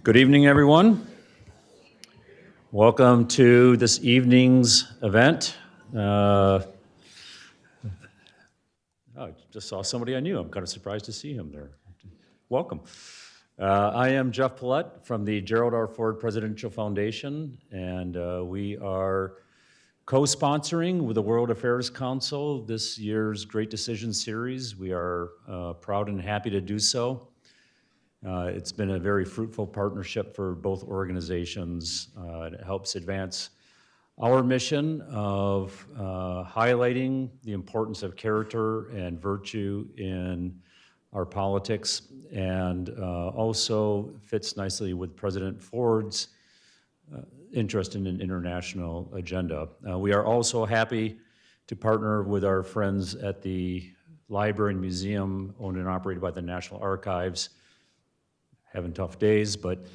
Good evening, everyone. Welcome to this evening's event. I just saw somebody I knew. I'm kind of surprised to see him there. Welcome. I am Jeff Paulette from the Gerald R. Ford Presidential Foundation, and we are co-sponsoring with the World Affairs Council this year's Great Decision Series. We are proud and happy to do so. It's been a very fruitful partnership for both organizations. It helps advance our mission of highlighting the importance of character and virtue in our politics, and also fits nicely with President Ford's interest in an international agenda. We are also happy to partner with our friends at the Library and Museum, owned and operated by the National Archives. Having tough days, but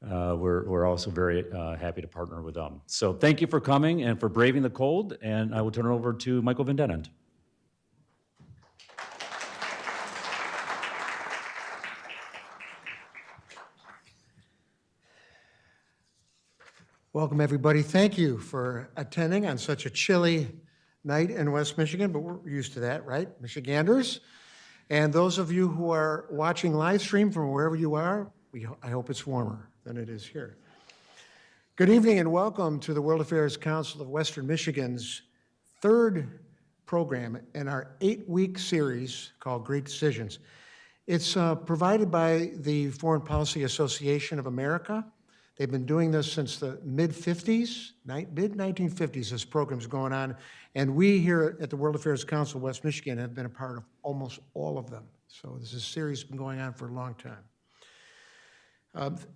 we're also very happy to partner with them. So thank you for coming and for braving the cold, and I will turn it over to Michael Van Denen. Welcome, everybody. Thank you for attending on such a chilly night in West Michigan, but we're used to that, right, Michiganders? And those of you who are watching live stream from wherever you are, I hope it's warmer than it is here. Good evening and welcome to the World Affairs Council of Western Michigan's third program in our 8-week series called Great Decisions. It's provided by the Foreign Policy Association of America. They've been doing this since the mid-50s, mid-1950s, this program's going on. And we here at the World Affairs Council of West Michigan have been a part of almost all of them. So this series has been going on for a long time.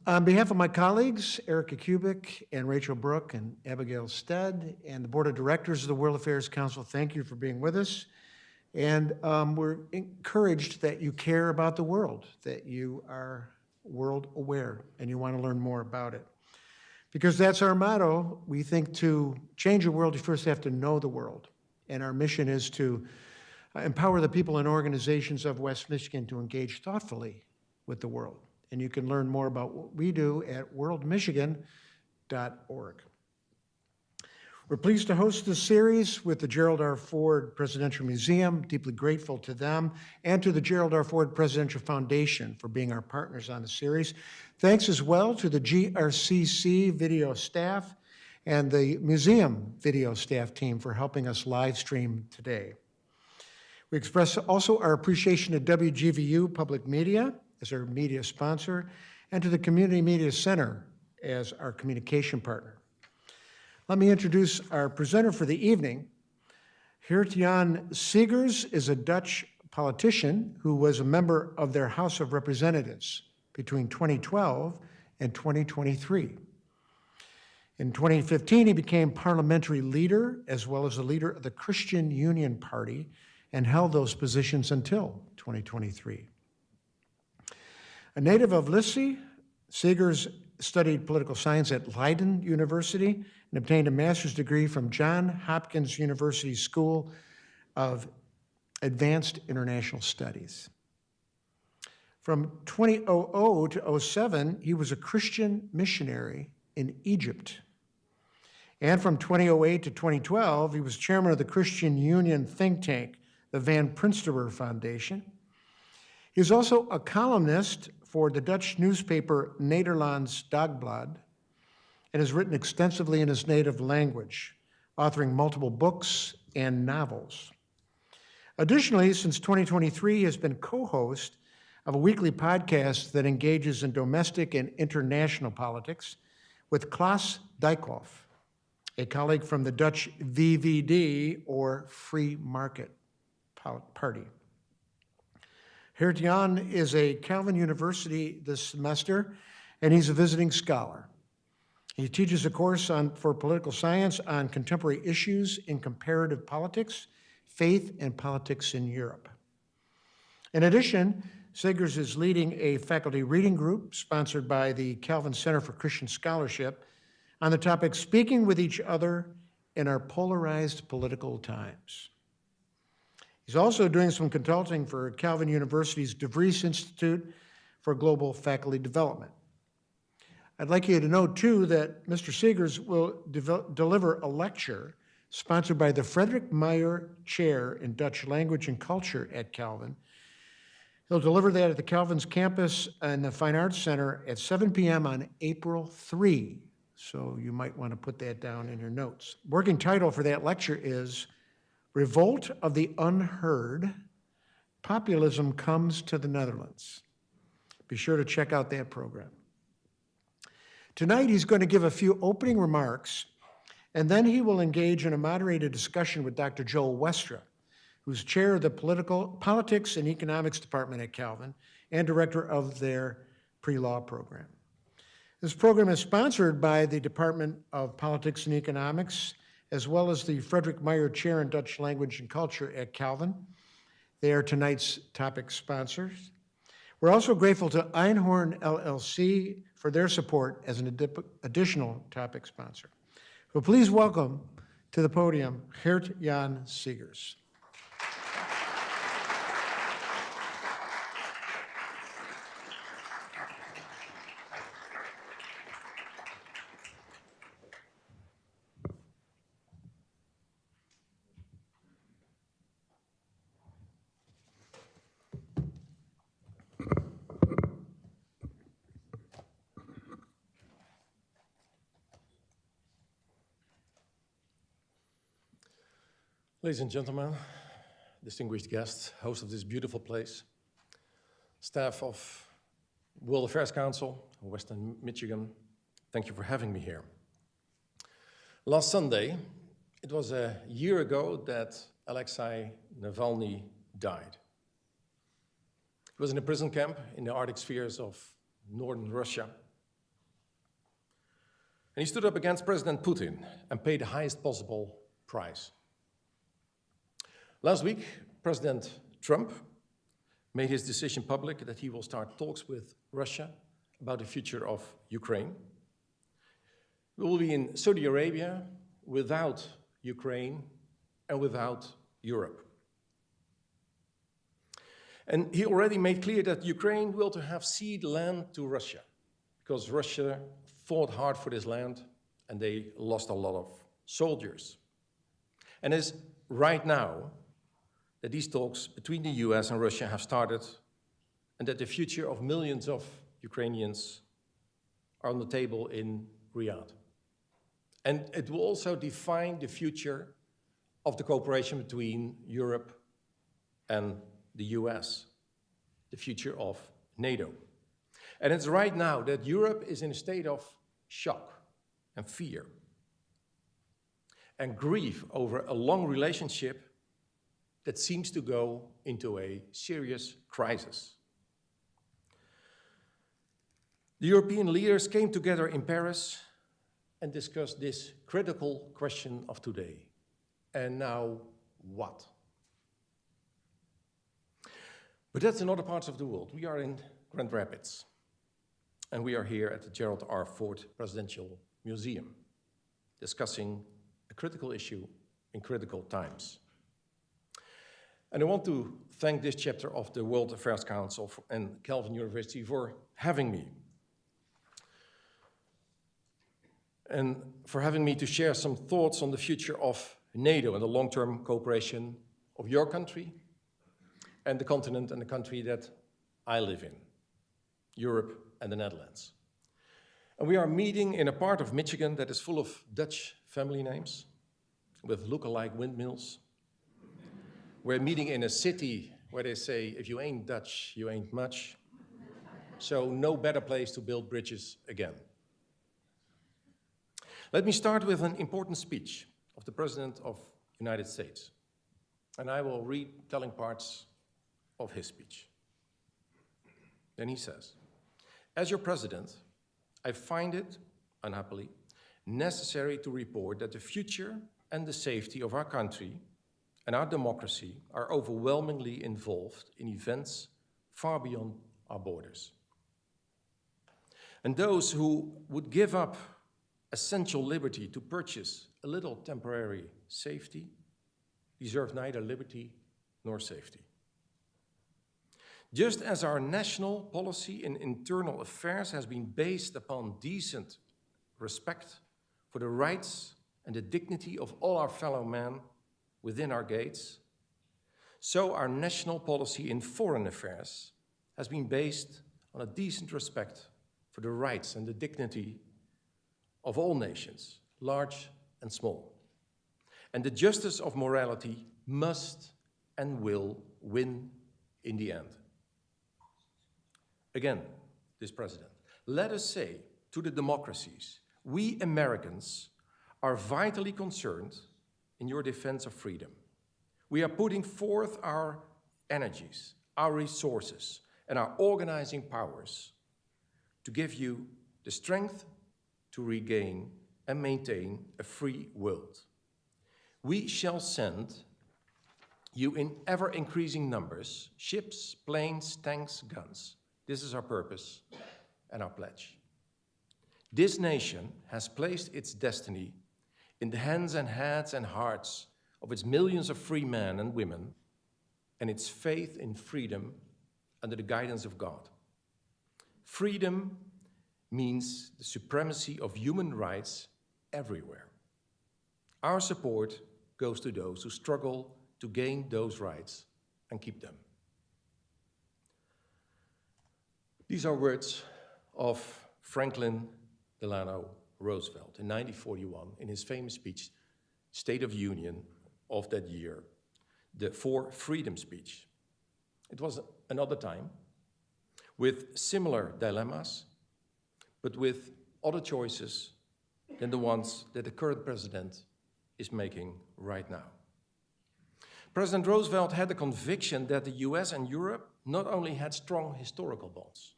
On behalf of my colleagues, Erica Kubik and Rachel Brook and Abigail Stead, and the Board of Directors of the World Affairs Council, thank you for being with us. And we're encouraged that you care about the world, that you are world aware and you want to learn more about it. Because that's our motto. We think to change the world, you first have to know the world. And our mission is to empower the people and organizations of West Michigan to engage thoughtfully with the world. And you can learn more about what we do at worldmichigan.org. We're pleased to host this series with the Gerald R. Ford Presidential Museum, deeply grateful to them, and to the Gerald R. Ford Presidential Foundation for being our partners on the series. Thanks as well to the GRCC video staff and the museum video staff team for helping us live stream today. We express also our appreciation to WGVU Public Media as our media sponsor, and to the Community Media Center as our communication partner. Let me introduce our presenter for the evening. Gert Jan-Segers is a Dutch politician who was a member of their House of Representatives between 2012 and 2023. In 2015, he became parliamentary leader as well as the leader of the Christian Union Party and held those positions until 2023. A native of Lissy, Segers studied political science at Leiden University and obtained a master's degree from Johns Hopkins University School of Advanced International Studies. From 2000 to 2007, he was a Christian missionary in Egypt. And from 2008 to 2012, he was chairman of the Christian Union think tank, the Van Prinsterer Foundation. He is also a columnist for the Dutch newspaper Nederlands Dagblad and has written extensively in his native language, authoring multiple books and novels. Additionally, since 2023, he has been co-host of a weekly podcast that engages in domestic and international politics with Klaas Dijkhoff, a colleague from the Dutch VVD, or Free Market Party. Gert Jan is a Calvin University this semester, and he's a visiting scholar. He teaches a course for political science on contemporary issues in comparative politics, faith, and politics in Europe. In addition, Segers is leading a faculty reading group sponsored by the Calvin Center for Christian Scholarship on the topic Speaking with Each Other in Our Polarized Political Times. He's also doing some consulting for Calvin University's DeVries Institute for Global Faculty Development. I'd like you to know, too, that Mr. Segers will deliver a lecture sponsored by the Frederick Meyer Chair in Dutch Language and Culture at Calvin. He'll deliver that at the Calvin's campus and the Fine Arts Center at 7 p.m. on April 3. So you might want to put that down in your notes. Working title for that lecture is Revolt of the Unheard, Populism Comes to the Netherlands. Be sure to check out that program. Tonight, he's going to give a few opening remarks, and then he will engage in a moderated discussion with Dr. Joel Westra, who's chair of the Politics and Economics Department at Calvin and director of their pre-law program. This program is sponsored by the Department of Politics and Economics, as well as the Frederick Meyer Chair in Dutch Language and Culture at Calvin. They are tonight's topic sponsors. We're also grateful to Einhorn LLC for their support as an additional topic sponsor. So please welcome to the podium, Gert Jan-Segers. Ladies and gentlemen, distinguished guests, host of this beautiful place, staff of World Affairs Council, Western Michigan, thank you for having me here. Last Sunday, it was a year ago that Alexei Navalny died. He was in a prison camp in the Arctic spheres of northern Russia. And he stood up against President Putin and paid the highest possible price. Last week, President Trump made his decision public that he will start talks with Russia about the future of Ukraine. We will be in Saudi Arabia without Ukraine and without Europe. And he already made clear that Ukraine will to have cede land to Russia because Russia fought hard for this land and they lost a lot of soldiers. And it's right now that these talks between the US and Russia have started and that the future of millions of Ukrainians are on the table in Riyadh. And it will also define the future of the cooperation between Europe and the US, the future of NATO. And it's right now that Europe is in a state of shock and fear and grief over a long relationship that seems to go into a serious crisis. The European leaders came together in Paris and discussed this critical question of today. And now what? But that's in other parts of the world. We are in Grand Rapids, and we are here at the Gerald R. Ford Presidential Museum, discussing a critical issue in critical times. And I want to thank this chapter of the World Affairs Council and Calvin University for having me. And for having me to share some thoughts on the future of NATO and the long-term cooperation of your country and the continent and the country that I live in, Europe and the Netherlands. And we are meeting in a part of Michigan that is full of Dutch family names with look-alike windmills. We're meeting in a city where they say, if you ain't Dutch, you ain't much. So no better place to build bridges again. Let me start with an important speech of the President of the United States. And I will read telling parts of his speech. Then he says, as your president, I find it, unhappily, necessary to report that the future and the safety of our country and our democracy are overwhelmingly involved in events far beyond our borders. And those who would give up essential liberty to purchase a little temporary safety deserve neither liberty nor safety. Just as our national policy in internal affairs has been based upon decent respect for the rights and the dignity of all our fellow men within our gates, so our national policy in foreign affairs has been based on a decent respect for the rights and the dignity of all nations, large and small. And the justice of morality must and will win in the end. Again, this president, let us say to the democracies, we Americans are vitally concerned in your defense of freedom. We are putting forth our energies, our resources, and our organizing powers to give you the strength to regain and maintain a free world. We shall send you in ever-increasing numbers, ships, planes, tanks, guns. This is our purpose and our pledge. This nation has placed its destiny in the hands and heads and hearts of its millions of free men and women, and its faith in freedom under the guidance of God. Freedom means the supremacy of human rights everywhere. Our support goes to those who struggle to gain those rights and keep them. These are words of Franklin Delano Roosevelt in 1941 in his famous speech, State of Union of that year, the For Freedom speech. It was another time with similar dilemmas, but with other choices than the ones that the current president is making right now. President Roosevelt had the conviction that the US and Europe not only had strong historical bonds.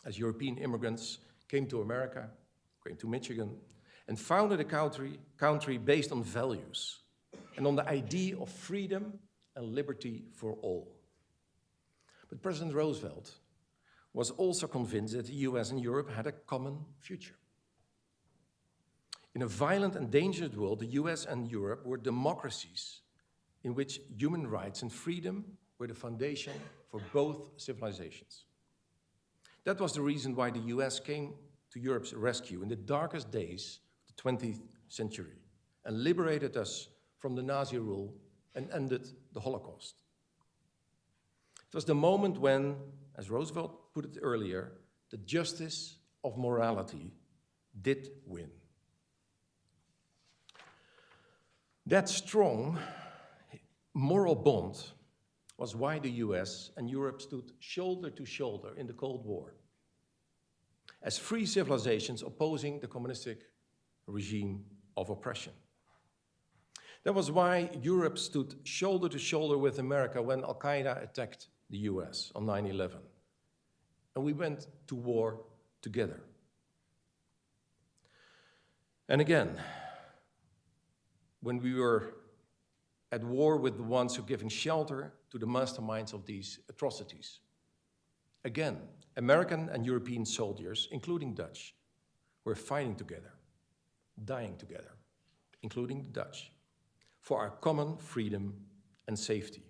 As European immigrants came to America, came to Michigan, and founded a country based on values and on the idea of freedom and liberty for all. But President Roosevelt was also convinced that the US and Europe had a common future. In a violent and dangerous world, the US and Europe were democracies in which human rights and freedom were the foundation for both civilizations. That was the reason why the US came to Europe's rescue in the darkest days of the 20th century and liberated us from the Nazi rule and ended the Holocaust. It was the moment when, as Roosevelt put it earlier, the justice of morality did win. That strong moral bond was why the US and Europe stood shoulder to shoulder in the Cold War, as free civilizations opposing the communistic regime of oppression. That was why Europe stood shoulder to shoulder with America when Al-Qaeda attacked the US on 9/11. And we went to war together. And again, when we were at war with the ones who were giving shelter to the masterminds of these atrocities. Again, American and European soldiers, including Dutch, were fighting together, dying together, including the Dutch, for our common freedom and safety.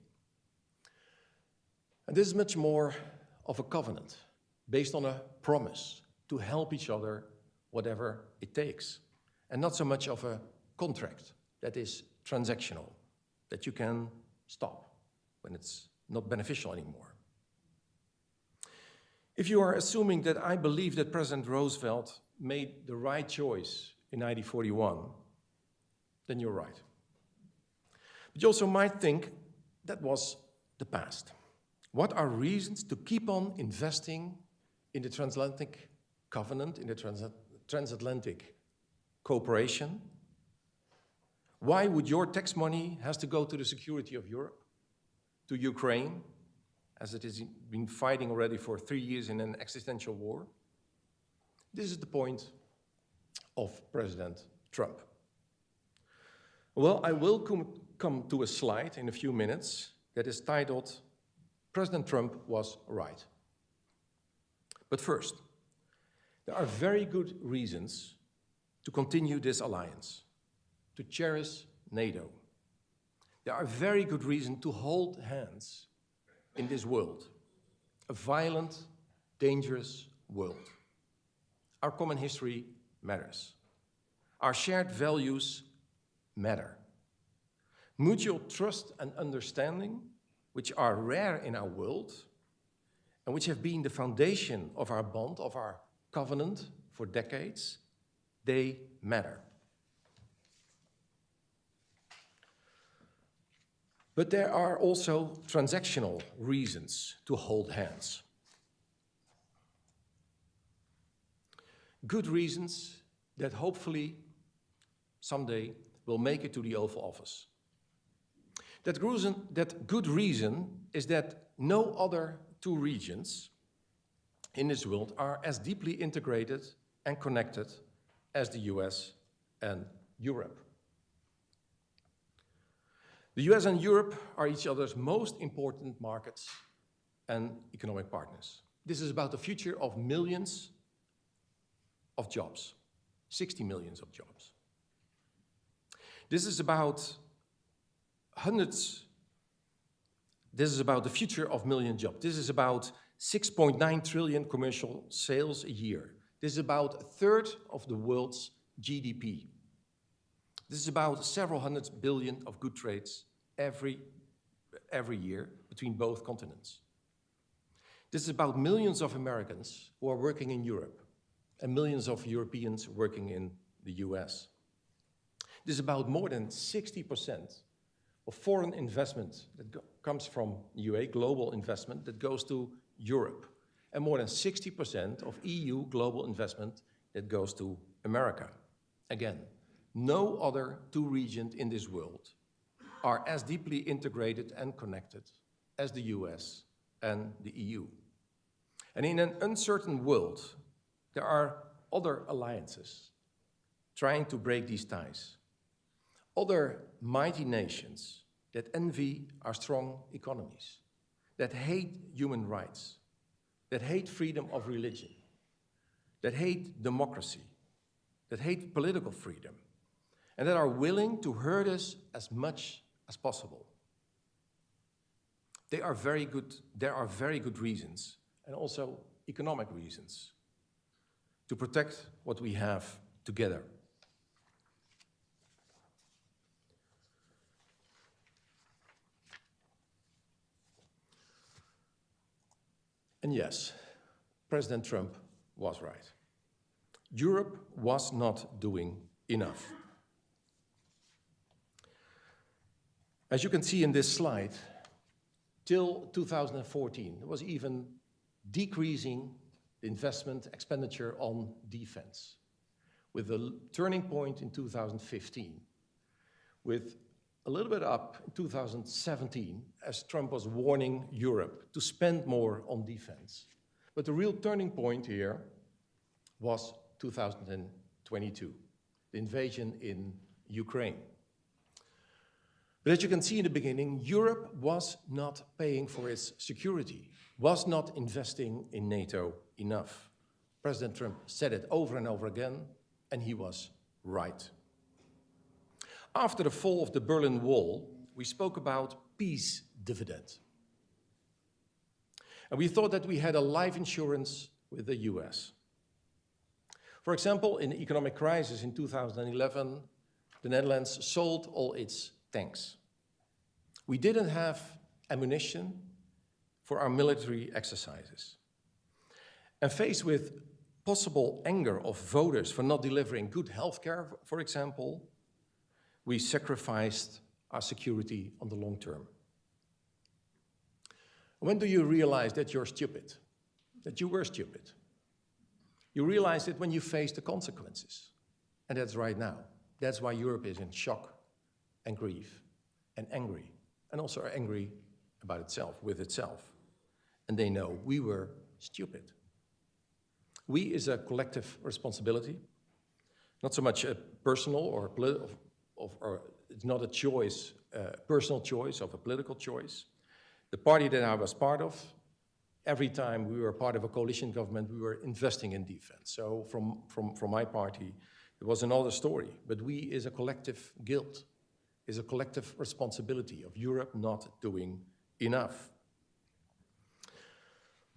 And this is much more of a covenant, based on a promise to help each other whatever it takes, and not so much of a contract that is transactional, that you can stop when it's not beneficial anymore. If you are assuming that I believe that President Roosevelt made the right choice in 1941, then you're right. But you also might think that was the past. What are reasons to keep on investing in the transatlantic covenant, in the transatlantic cooperation? Why would your tax money has to go to the security of Europe, to Ukraine, as it has been fighting already for 3 years in an existential war? This is the point of President Trump. Well, I will come to a slide in a few minutes that is titled, President Trump was right. But first, there are very good reasons to continue this alliance, to cherish NATO. There are very good reasons to hold hands in this world, a violent, dangerous world. Our common history matters. Our shared values matter. Mutual trust and understanding, which are rare in our world, and which have been the foundation of our bond, of our covenant for decades, they matter. But there are also transactional reasons to hold hands. Good reasons that hopefully someday will make it to the Oval Office. That good reason is that no other two regions in this world are as deeply integrated and connected as the US and Europe. The US and Europe are each other's most important markets and economic partners. This is about the future of millions of jobs, 60 million of jobs. This is about the future of million jobs. This is about 6.9 trillion commercial sales a year. This is about a third of the world's GDP. This is about several hundred billion of good trades every year between both continents. This is about millions of Americans who are working in Europe and millions of Europeans working in the US. This is about more than 60% of foreign investment that comes from UA, global investment, that goes to Europe, and more than 60% of EU global investment that goes to America. Again, no other two regions in this world are as deeply integrated and connected as the US and the EU. And in an uncertain world, there are other alliances trying to break these ties. Other mighty nations that envy our strong economies, that hate human rights, that hate freedom of religion, that hate democracy, that hate political freedom, and that are willing to hurt us as much as possible. There are very good reasons, and also economic reasons, to protect what we have together. And yes, President Trump was right. Europe was not doing enough. As you can see in this slide, till 2014, it was even decreasing the investment expenditure on defense, with a turning point in 2015, with a little bit up in 2017, as Trump was warning Europe to spend more on defense. But the real turning point here was 2022, the invasion in Ukraine. But as you can see in the beginning, Europe was not paying for its security, was not investing in NATO enough. President Trump said it over and over again, and he was right. After the fall of the Berlin Wall, we spoke about peace dividend. And we thought that we had a life insurance with the US. For example, in the economic crisis in 2011, the Netherlands sold all its tanks. We didn't have ammunition for our military exercises. And faced with possible anger of voters for not delivering good healthcare, for example, we sacrificed our security on the long term. When do you realize that you're stupid? That you were stupid? You realize it when you face the consequences. And that's right now. That's why Europe is in shock and grief and angry. And also angry about itself, with itself. And they know we were stupid. We is a collective responsibility, not so much a personal or it's not a choice, personal choice of a political choice. The party that I was part of, every time we were part of a coalition government, we were investing in defense. So from my party, it was another story. But we is a collective guilt, is a collective responsibility of Europe not doing enough.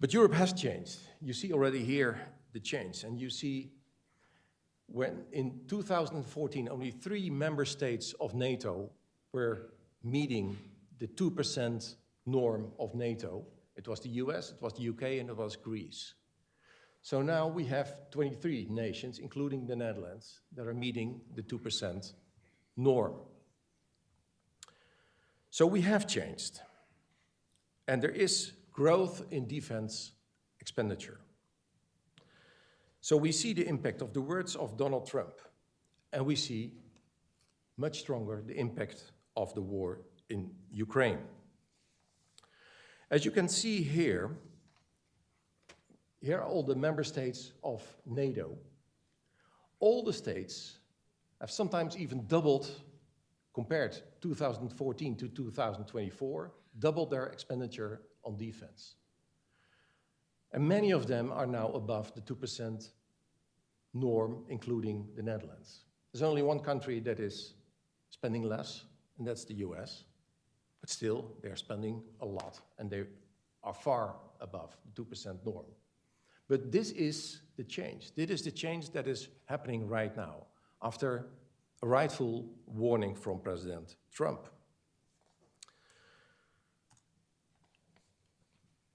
But Europe has changed. You see already here the change, and you see when in 2014 only 3 member states of NATO were meeting the 2% norm of NATO. It was the US, it was the UK, and it was Greece. So now we have 23 nations, including the Netherlands, that are meeting the 2% norm. So we have changed. And there is growth in defense expenditure. So we see the impact of the words of Donald Trump, and we see much stronger the impact of the war in Ukraine. As you can see here, here are all the member states of NATO. All the states have sometimes even doubled, compared 2014 to 2024, doubled their expenditure on defense. And many of them are now above the 2% norm, including the Netherlands. There's only one country that is spending less, and that's the US. But still, they're spending a lot, and they are far above the 2% norm. But this is the change. This is the change that is happening right now, after a rightful warning from President Trump.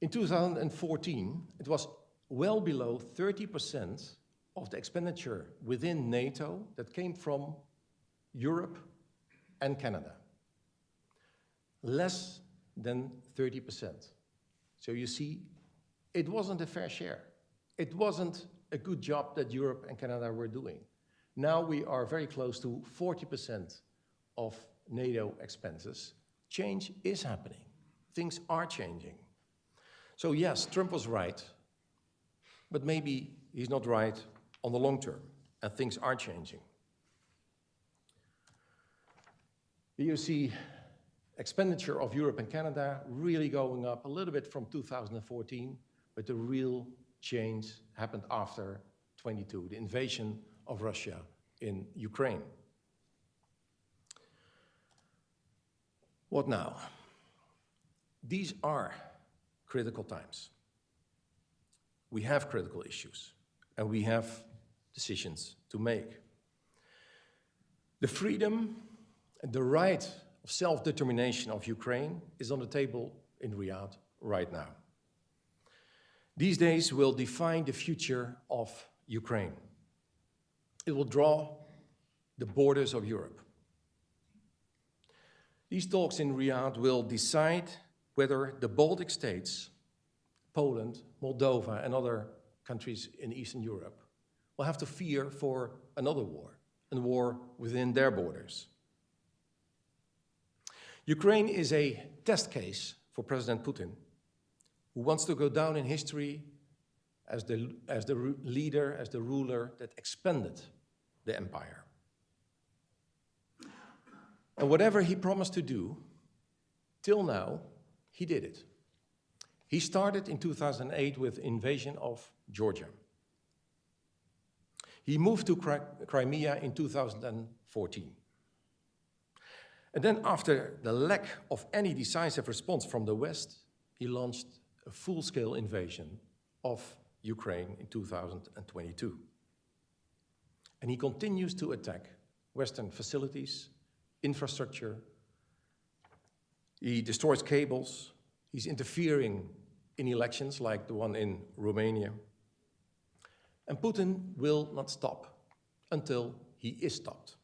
In 2014, it was well below 30% of the expenditure within NATO that came from Europe and Canada. Less than 30%. So you see, it wasn't a fair share. It wasn't a good job that Europe and Canada were doing. Now we are very close to 40% of NATO expenses. Change is happening. Things are changing. So yes, Trump was right, but maybe he's not right on the long term, and things are changing. Here you see expenditure of Europe and Canada really going up a little bit from 2014, but the real change happened after 22, the invasion of Russia in Ukraine. What now? These are critical times. We have critical issues, and we have decisions to make. The freedom and the right of self-determination of Ukraine is on the table in Riyadh right now. These days will define the future of Ukraine. It will draw the borders of Europe. These talks in Riyadh will decide whether the Baltic states, Poland, Moldova, and other countries in Eastern Europe will have to fear for another war, a war within their borders. Ukraine is a test case for President Putin, who wants to go down in history as the leader, as the ruler that expanded the empire. And whatever he promised to do, till now, he did it. He started in 2008 with invasion of Georgia. He moved to Crimea in 2014. And then after the lack of any decisive response from the West, he launched a full-scale invasion of Ukraine in 2022. And he continues to attack Western facilities, infrastructure. He destroys cables. He's interfering in elections like the one in Romania. And Putin will not stop until he is stopped.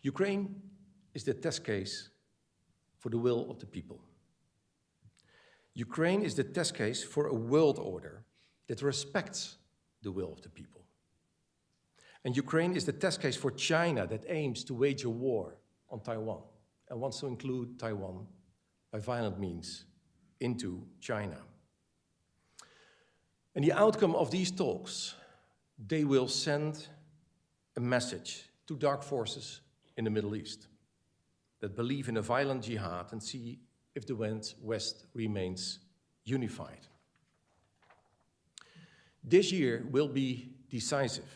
Ukraine is the test case for the will of the people. Ukraine is the test case for a world order that respects the will of the people. And Ukraine is the test case for China that aims to wage a war on Taiwan and wants to include Taiwan by violent means into China. And the outcome of these talks, they will send a message to dark forces in the Middle East that believe in a violent jihad and see if the West remains unified. This year will be decisive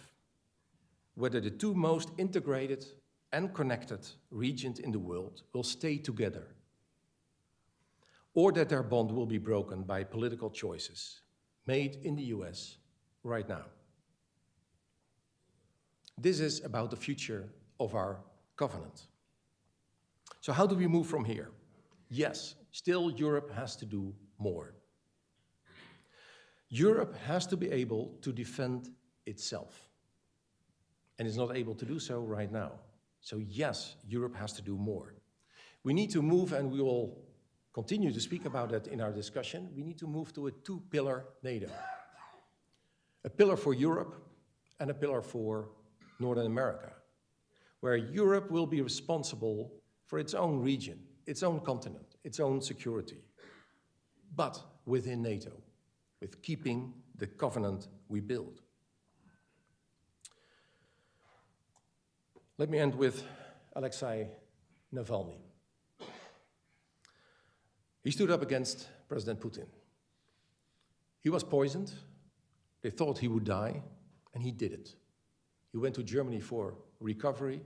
whether the two most integrated and connected regions in the world will stay together, or that their bond will be broken by political choices made in the US right now. This is about the future of our covenant. So how do we move from here? Yes, still Europe has to do more. Europe has to be able to defend itself, and is not able to do so right now. So yes, Europe has to do more. We need to move, and we will continue to speak about that in our discussion. We need to move to a two-pillar NATO. A pillar for Europe and a pillar for Northern America, where Europe will be responsible for its own region, its own continent, its own security, but within NATO, with keeping the covenant we build. Let me end with Alexei Navalny. He stood up against President Putin. He was poisoned. They thought he would die, and he did it. He went to Germany for recovery,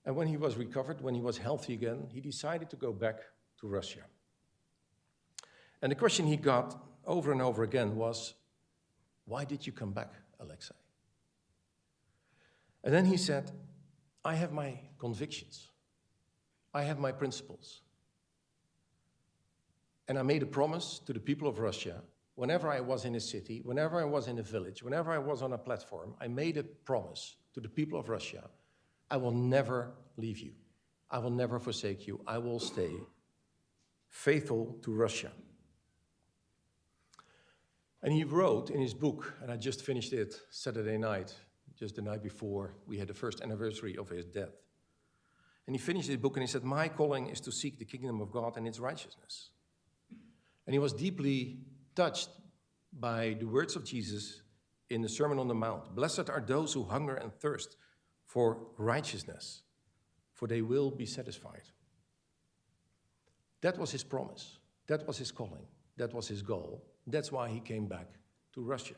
and when he was recovered, when he was healthy again, he decided to go back to Russia. And the question he got over and over again was, why did you come back, Alexei? And then he said, I have my convictions. I have my principles. And I made a promise to the people of Russia, whenever I was in a city, whenever I was in a village, whenever I was on a platform, I made a promise to the people of Russia, I will never leave you. I will never forsake you. I will stay faithful to Russia. And he wrote in his book, and I just finished it Saturday night, just the night before we had the first anniversary of his death. And he finished his book and he said, my calling is to seek the kingdom of God and its righteousness. And he was deeply touched by the words of Jesus in the Sermon on the Mount. Blessed are those who hunger and thirst for righteousness, for they will be satisfied. That was his promise. That was his calling. That was his goal. That's why he came back to Russia.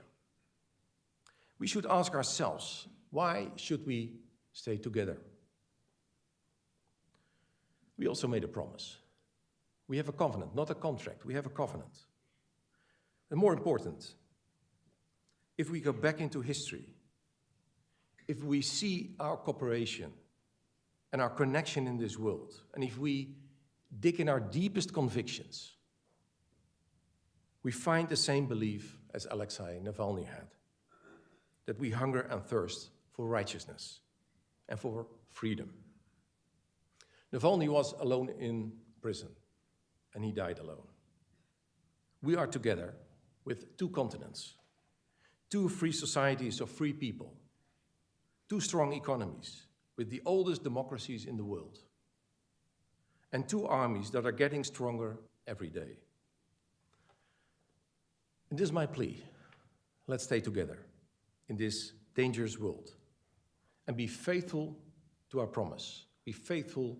We should ask ourselves, why should we stay together? We also made a promise. We have a covenant, not a contract. We have a covenant. And more important, if we go back into history, if we see our cooperation and our connection in this world, and if we dig in our deepest convictions, we find the same belief as Alexei Navalny had, that we hunger and thirst for righteousness and for freedom. Navalny was alone in prison, and he died alone. We are together with two continents, two free societies of free people, two strong economies with the oldest democracies in the world, and two armies that are getting stronger every day. And this is my plea. Let's stay together in this dangerous world and be faithful to our promise, be faithful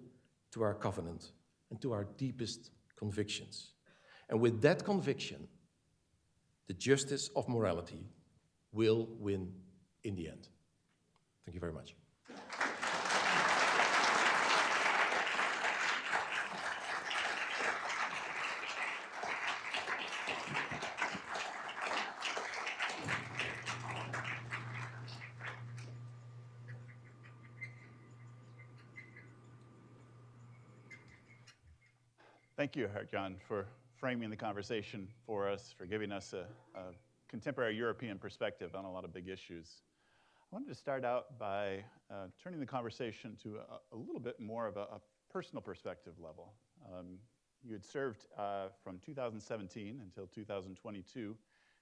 to our covenant and to our deepest convictions. And with that conviction, the justice of morality will win in the end. Thank you very much. Thank you, Gert Jan, for framing the conversation for us, for giving us a contemporary European perspective on a lot of big issues. I wanted to start out by turning the conversation to a little bit more of a personal perspective level. You had served from 2017 until 2022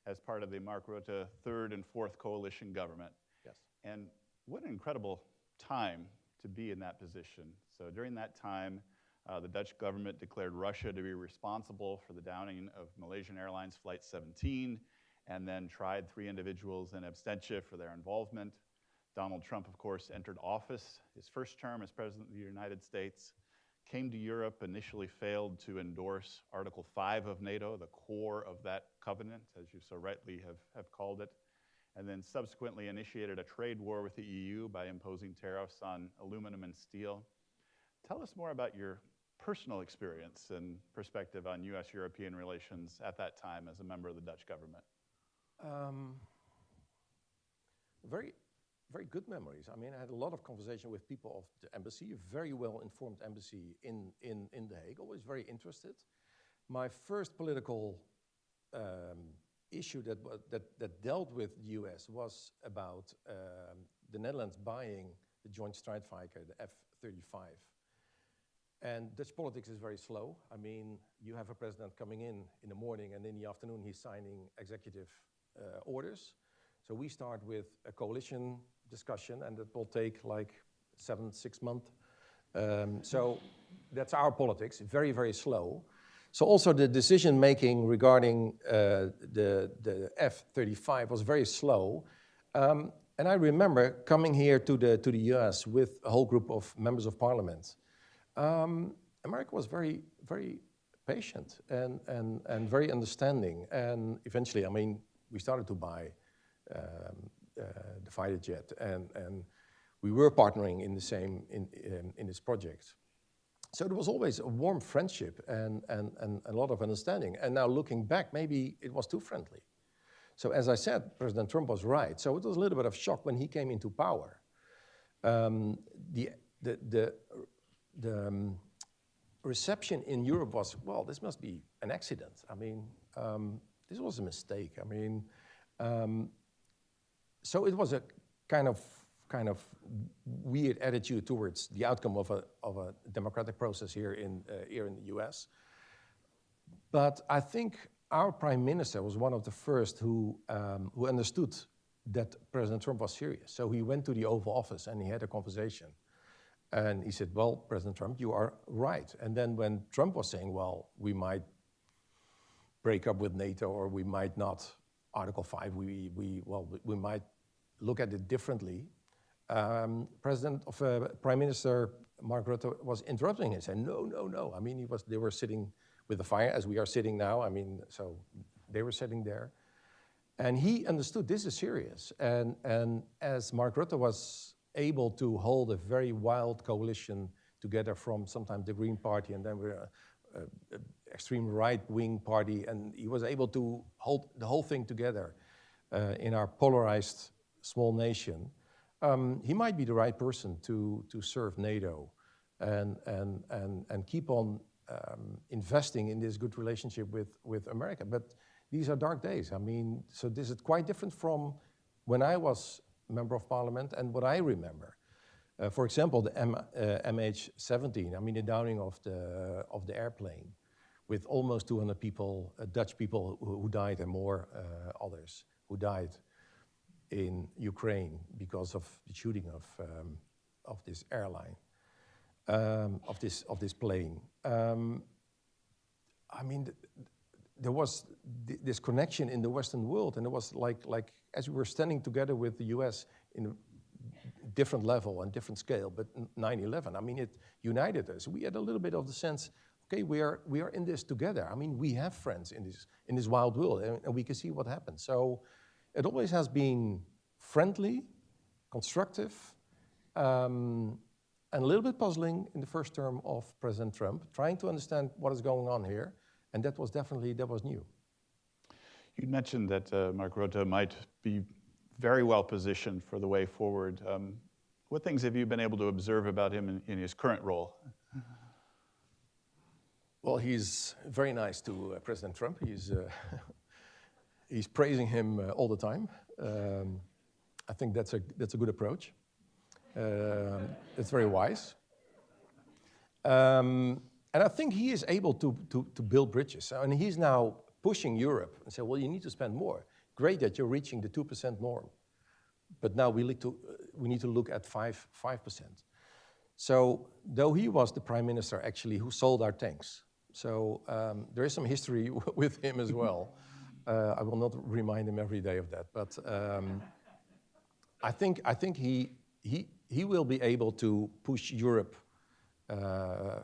as part of the Mark Rutte third and fourth coalition government. Yes. And what an incredible time to be in that position. So during that time, the Dutch government declared Russia to be responsible for the downing of Malaysian Airlines Flight 17, and then tried 3 individuals in absentia for their involvement. Donald Trump, of course, entered office, his first term as President of the United States, came to Europe, initially failed to endorse Article 5 of NATO, the core of that covenant, as you so rightly have called it, and then subsequently initiated a trade war with the EU by imposing tariffs on aluminum and steel. Tell us more about your personal experience and perspective on U.S.-European relations at that time as a member of the Dutch government? Very, very good memories. I mean, I had a lot of conversation with people of the embassy, a very well-informed embassy in The Hague, always very interested. My first political issue that dealt with the US was about the Netherlands buying the Joint Strike Fighter, the F-35. And Dutch politics is very slow. I mean, you have a president coming in the morning, and in the afternoon he's signing executive orders. So we start with a coalition discussion, and it will take like 6 months. So that's our politics, very, very slow. So also the decision-making regarding the F-35 was very slow. And I remember coming here to the US with a whole group of members of parliament. America was very, very patient and very understanding. And eventually, I mean, we started to buy the fighter jet, and we were partnering in the same in this project. So there was always a warm friendship and a lot of understanding. And now looking back, maybe it was too friendly. So as I said, President Trump was right. So it was a little bit of shock when he came into power. The reception in Europe was, well, this must be an accident. I mean, this was a mistake. I mean, so it was a kind of weird attitude towards the outcome of a democratic process here in the US. But I think our prime minister was one of the first who understood that President Trump was serious. So he went to the Oval Office and he had a conversation. And he said, well, President Trump, you are right. And then when Trump was saying, well, we might break up with NATO, or we might not, Article 5, we might look at it differently. Prime Minister Mark Rutte was interrupting him, saying, no. I mean, they were sitting with the fire as we are sitting now. I mean, so they were sitting there. And he understood this is serious. And as Mark Rutte was able to hold a very wild coalition together from sometimes the Green Party, and then we're an extreme right-wing party, and he was able to hold the whole thing together in our polarized small nation. He might be the right person to serve NATO and keep on investing in this good relationship with America. But these are dark days. I mean, so this is quite different from when I was member of parliament and what I remember. For example, the MH17, I mean, the downing of the airplane with almost 200 people, Dutch people who died, and more others who died in Ukraine because of the shooting of this airline, of this plane. I mean, there was this connection in the Western world, and it was like as we were standing together with the US in a different level and different scale, but 9/11, I mean, it united us. We had a little bit of the sense, okay, we are in this together. I mean, we have friends in this wild world, and we can see what happens. So it always has been friendly, constructive, and a little bit puzzling in the first term of President Trump, trying to understand what is going on here, and that was new. You mentioned that Mark Rutte might be very well positioned for the way forward. What things have you been able to observe about him in his current role? Well, he's very nice to President Trump. He's praising him all the time. I think that's a good approach. It's very wise. And I think he is able to build bridges. And he's now pushing Europe and say, well, you need to spend more. Great that you're reaching the 2% norm. But now we need to look at 5%. So though he was the prime minister actually who sold our tanks, so there is some history with him as well. I will not remind him every day of that, but I think he will be able to push Europe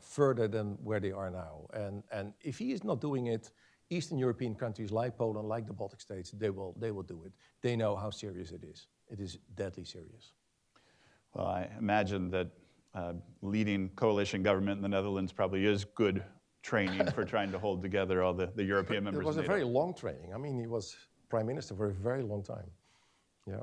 further than where they are now. And if he is not doing it, Eastern European countries like Poland, like the Baltic states, they will do it. They know how serious it is. It is deadly serious. Well, I imagine that leading coalition government in the Netherlands probably is good training for trying to hold together all the European members It was of a NATO. very long training. I mean, he was prime minister for a very long time. Yeah.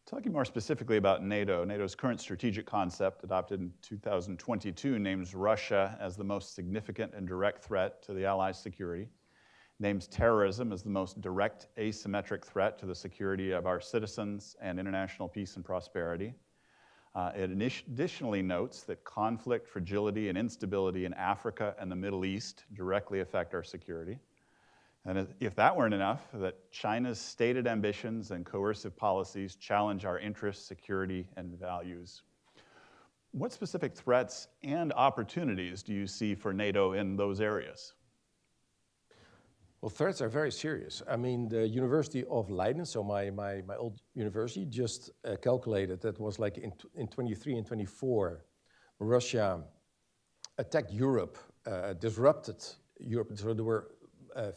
Talking more specifically about NATO, NATO's current strategic concept, adopted in 2022, names Russia as the most significant and direct threat to the Allies' security, names terrorism as the most direct asymmetric threat to the security of our citizens and international peace and prosperity. It additionally notes that conflict, fragility, and instability in Africa and the Middle East directly affect our security. And if that weren't enough, that China's stated ambitions and coercive policies challenge our interests, security, and values. What specific threats and opportunities do you see for NATO in those areas? Well, threats are very serious. I mean, the University of Leiden, so my old university, just calculated that was like in 23 and 24, Russia attacked Europe, disrupted Europe. So there were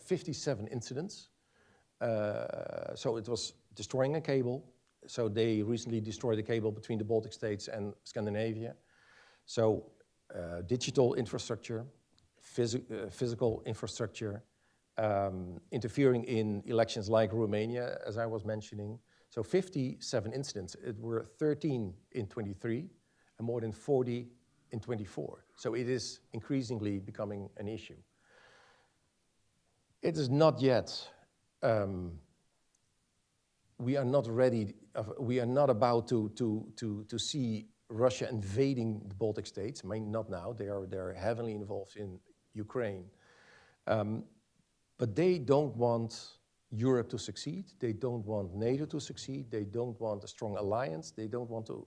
57 incidents. So it was destroying a cable. So they recently destroyed a cable between the Baltic states and Scandinavia. So digital infrastructure, physical infrastructure, interfering in elections like Romania, as I was mentioning. So 57 incidents. It were 13 in 23 and more than 40 in 24. So it is increasingly becoming an issue. It is not yet, we are not ready, we are not about to see Russia invading the Baltic states. I mean, not now, they're heavily involved in Ukraine. But they don't want Europe to succeed. They don't want NATO to succeed. They don't want a strong alliance. They don't want to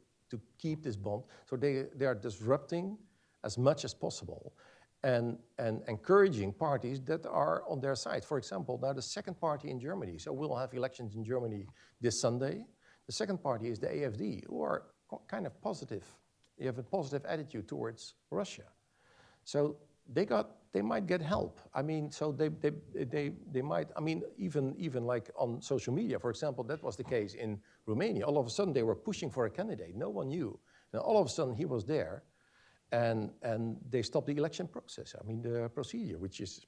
keep this bond. So they are disrupting as much as possible and encouraging parties that are on their side. For example, now the second party in Germany, so we'll have elections in Germany this Sunday. The second party is the AfD, who are kind of positive. They have a positive attitude towards Russia. So they might get help. I mean, so they might, I mean, even like on social media, for example, that was the case in Romania. All of a sudden they were pushing for a candidate. No one knew. And all of a sudden he was there and they stopped the election process. I mean, the procedure, which is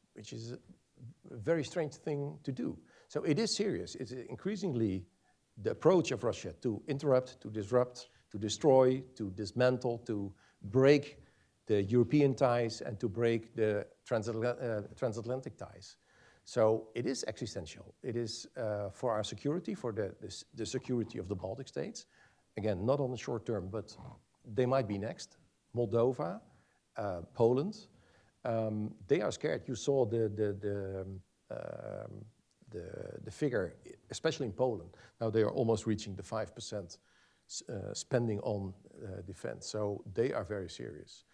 a very strange thing to do. So it is serious. It's increasingly the approach of Russia to interrupt, to disrupt, to destroy, to dismantle, to break the European ties and to break the transatlantic ties. So it is existential. It is for our security, for the security of the Baltic states. Again, not on the short term, but they might be next. Moldova, Poland, they are scared. You saw the figure, especially in Poland. Now they are almost reaching the 5% spending on defense. So they are very serious.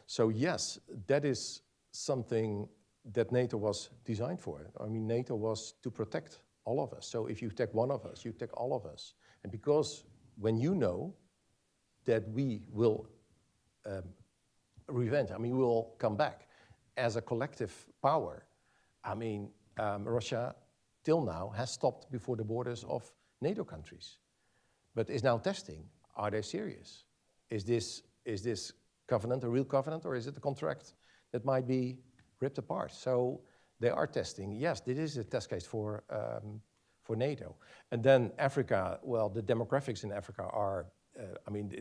So yes, that is something that NATO was designed for. I mean, NATO was to protect all of us. So if you take one of us, you take all of us. And because when you know that we will revenge, I mean, we will come back as a collective power. I mean, Russia till now has stopped before the borders of NATO countries, but is now testing, are they serious? Is this covenant a real covenant, or is it a contract that might be ripped apart? So they are testing. Yes, this is a test case for NATO. And then Africa, well, the demographics in Africa are, I mean,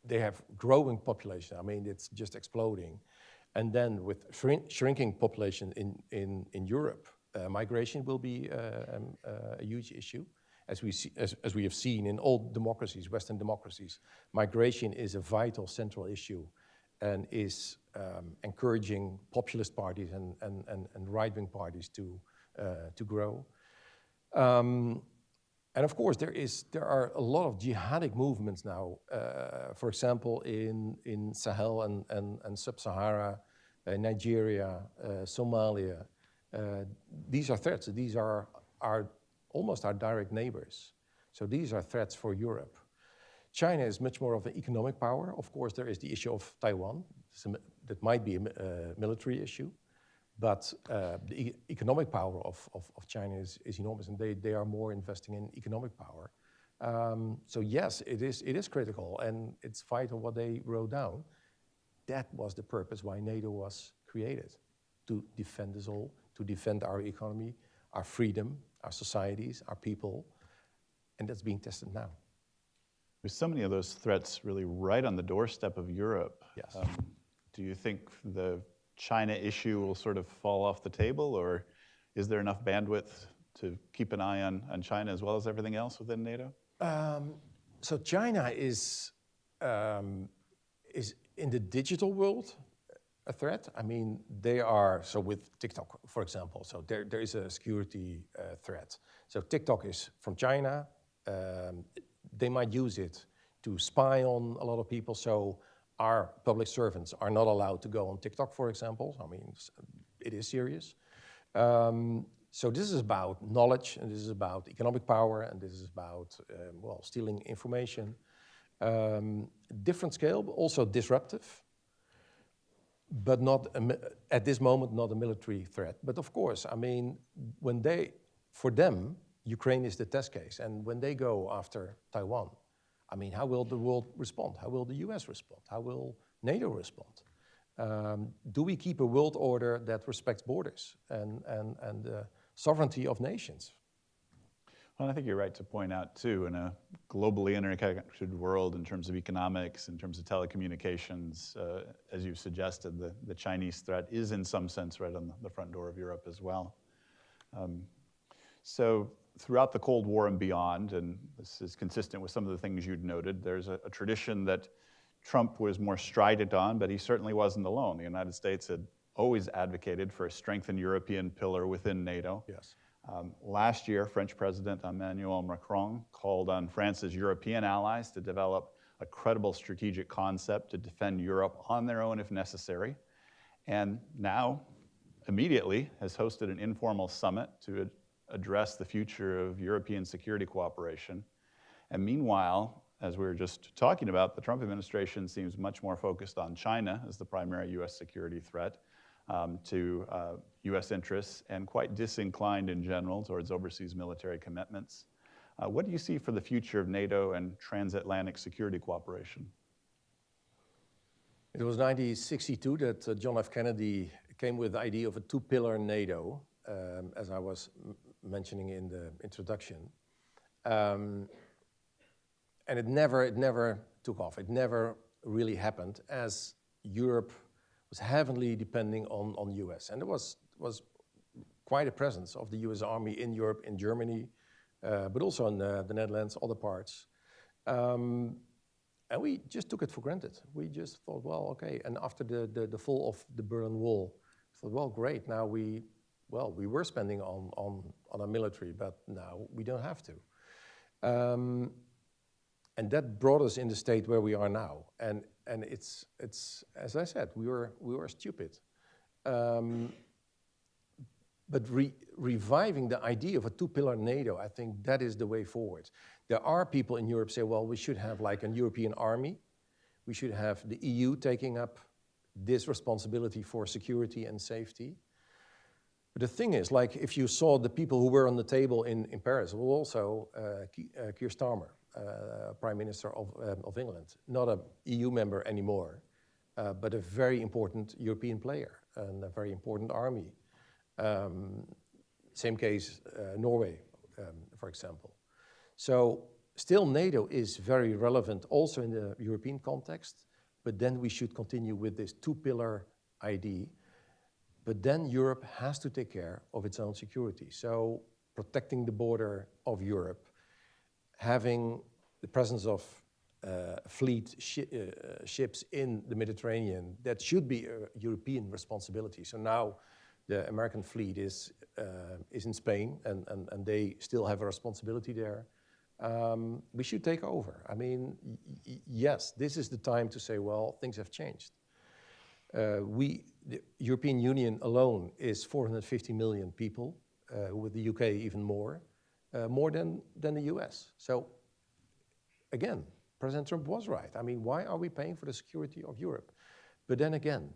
they have growing population. I mean, it's just exploding. And then with shrinking population in Europe, migration will be a huge issue. As we have seen in all democracies, Western democracies, migration is a vital central issue and is encouraging populist parties and right-wing parties to grow. And of course, there are a lot of jihadic movements now. For example, in Sahel and Sub-Sahara, Nigeria, Somalia. These are threats. These are almost our direct neighbors. So these are threats for Europe. China is much more of an economic power. Of course, there is the issue of Taiwan. That might be a military issue. But the economic power of China is enormous, and they are more investing in economic power So yes, it is critical, and it's vital what they wrote down. That was the purpose why NATO was created, to defend us all, to defend our economy, our freedom, our societies, our people, and that's being tested now. There's so many of those threats really right on the doorstep of Europe. Yes. Do you think the China issue will sort of fall off the table, or is there enough bandwidth to keep an eye on China as well as everything else within NATO? So China is in the digital world a threat. I mean, they are, so with TikTok, for example, so there is a security threat. So TikTok is from China. They might use it to spy on a lot of people. So our public servants are not allowed to go on TikTok, for example. I mean, it is serious. So this is about knowledge, and this is about economic power, and this is about, well, stealing information. Different scale, but also disruptive, but not, at this moment, not a military threat. But of course, I mean, for them, Ukraine is the test case. And when they go after Taiwan, I mean, how will the world respond? How will the US respond? How will NATO respond? Do we keep a world order that respects borders and the sovereignty of nations? Well, I think you're right to point out, too, in a globally interconnected world in terms of economics, in terms of telecommunications, as you've suggested, the Chinese threat is in some sense right on the front door of Europe as well. So throughout the Cold War and beyond, and this is consistent with some of the things you'd noted, there's a tradition that Trump was more strident on, but he certainly wasn't alone. The United States had always advocated for a strengthened European pillar within NATO. Yes. Last year, French President Emmanuel Macron called on France's European allies to develop a credible strategic concept to defend Europe on their own if necessary. And now, immediately, has hosted an informal summit to address the future of European security cooperation. And meanwhile, as we were just talking about, the Trump administration seems much more focused on China as the primary US security threat to US interests, and quite disinclined in general towards overseas military commitments. What do you see for the future of NATO and transatlantic security cooperation? It was 1962 that John F. Kennedy came with the idea of a two-pillar NATO, as I was mentioning in the introduction. And it never took off. It never really happened, as Europe was heavily depending on US. And there was quite a presence of the US Army in Europe, in Germany, but also in the Netherlands, other parts. And we just took it for granted. We just thought, well, okay. And after the fall of the Berlin Wall, we thought, well, great. Now we were spending on our military, but now we don't have to. And that brought us in the state where we are now. And it's as I said, we were stupid. But reviving the idea of a two-pillar NATO, I think that is the way forward. There are people in Europe say, well, we should have like a European army. We should have the EU taking up this responsibility for security and safety. But the thing is, like, if you saw the people who were on the table in Paris, well, also Keir Starmer, Prime Minister of England, not an EU member anymore, but a very important European player and a very important army. Same case, Norway, for example. So still NATO is very relevant also in the European context, but then we should continue with this two-pillar idea. But then Europe has to take care of its own security. So protecting the border of Europe, having the presence of fleet ships in the Mediterranean, that should be a European responsibility. So now the American fleet is in Spain, and they still have a responsibility there. We should take over. I mean, yes, this is the time to say, well, things have changed. The European Union alone is 450 million people, with the UK even more than the US. So again, President Trump was right. I mean, why are we paying for the security of Europe? But then again,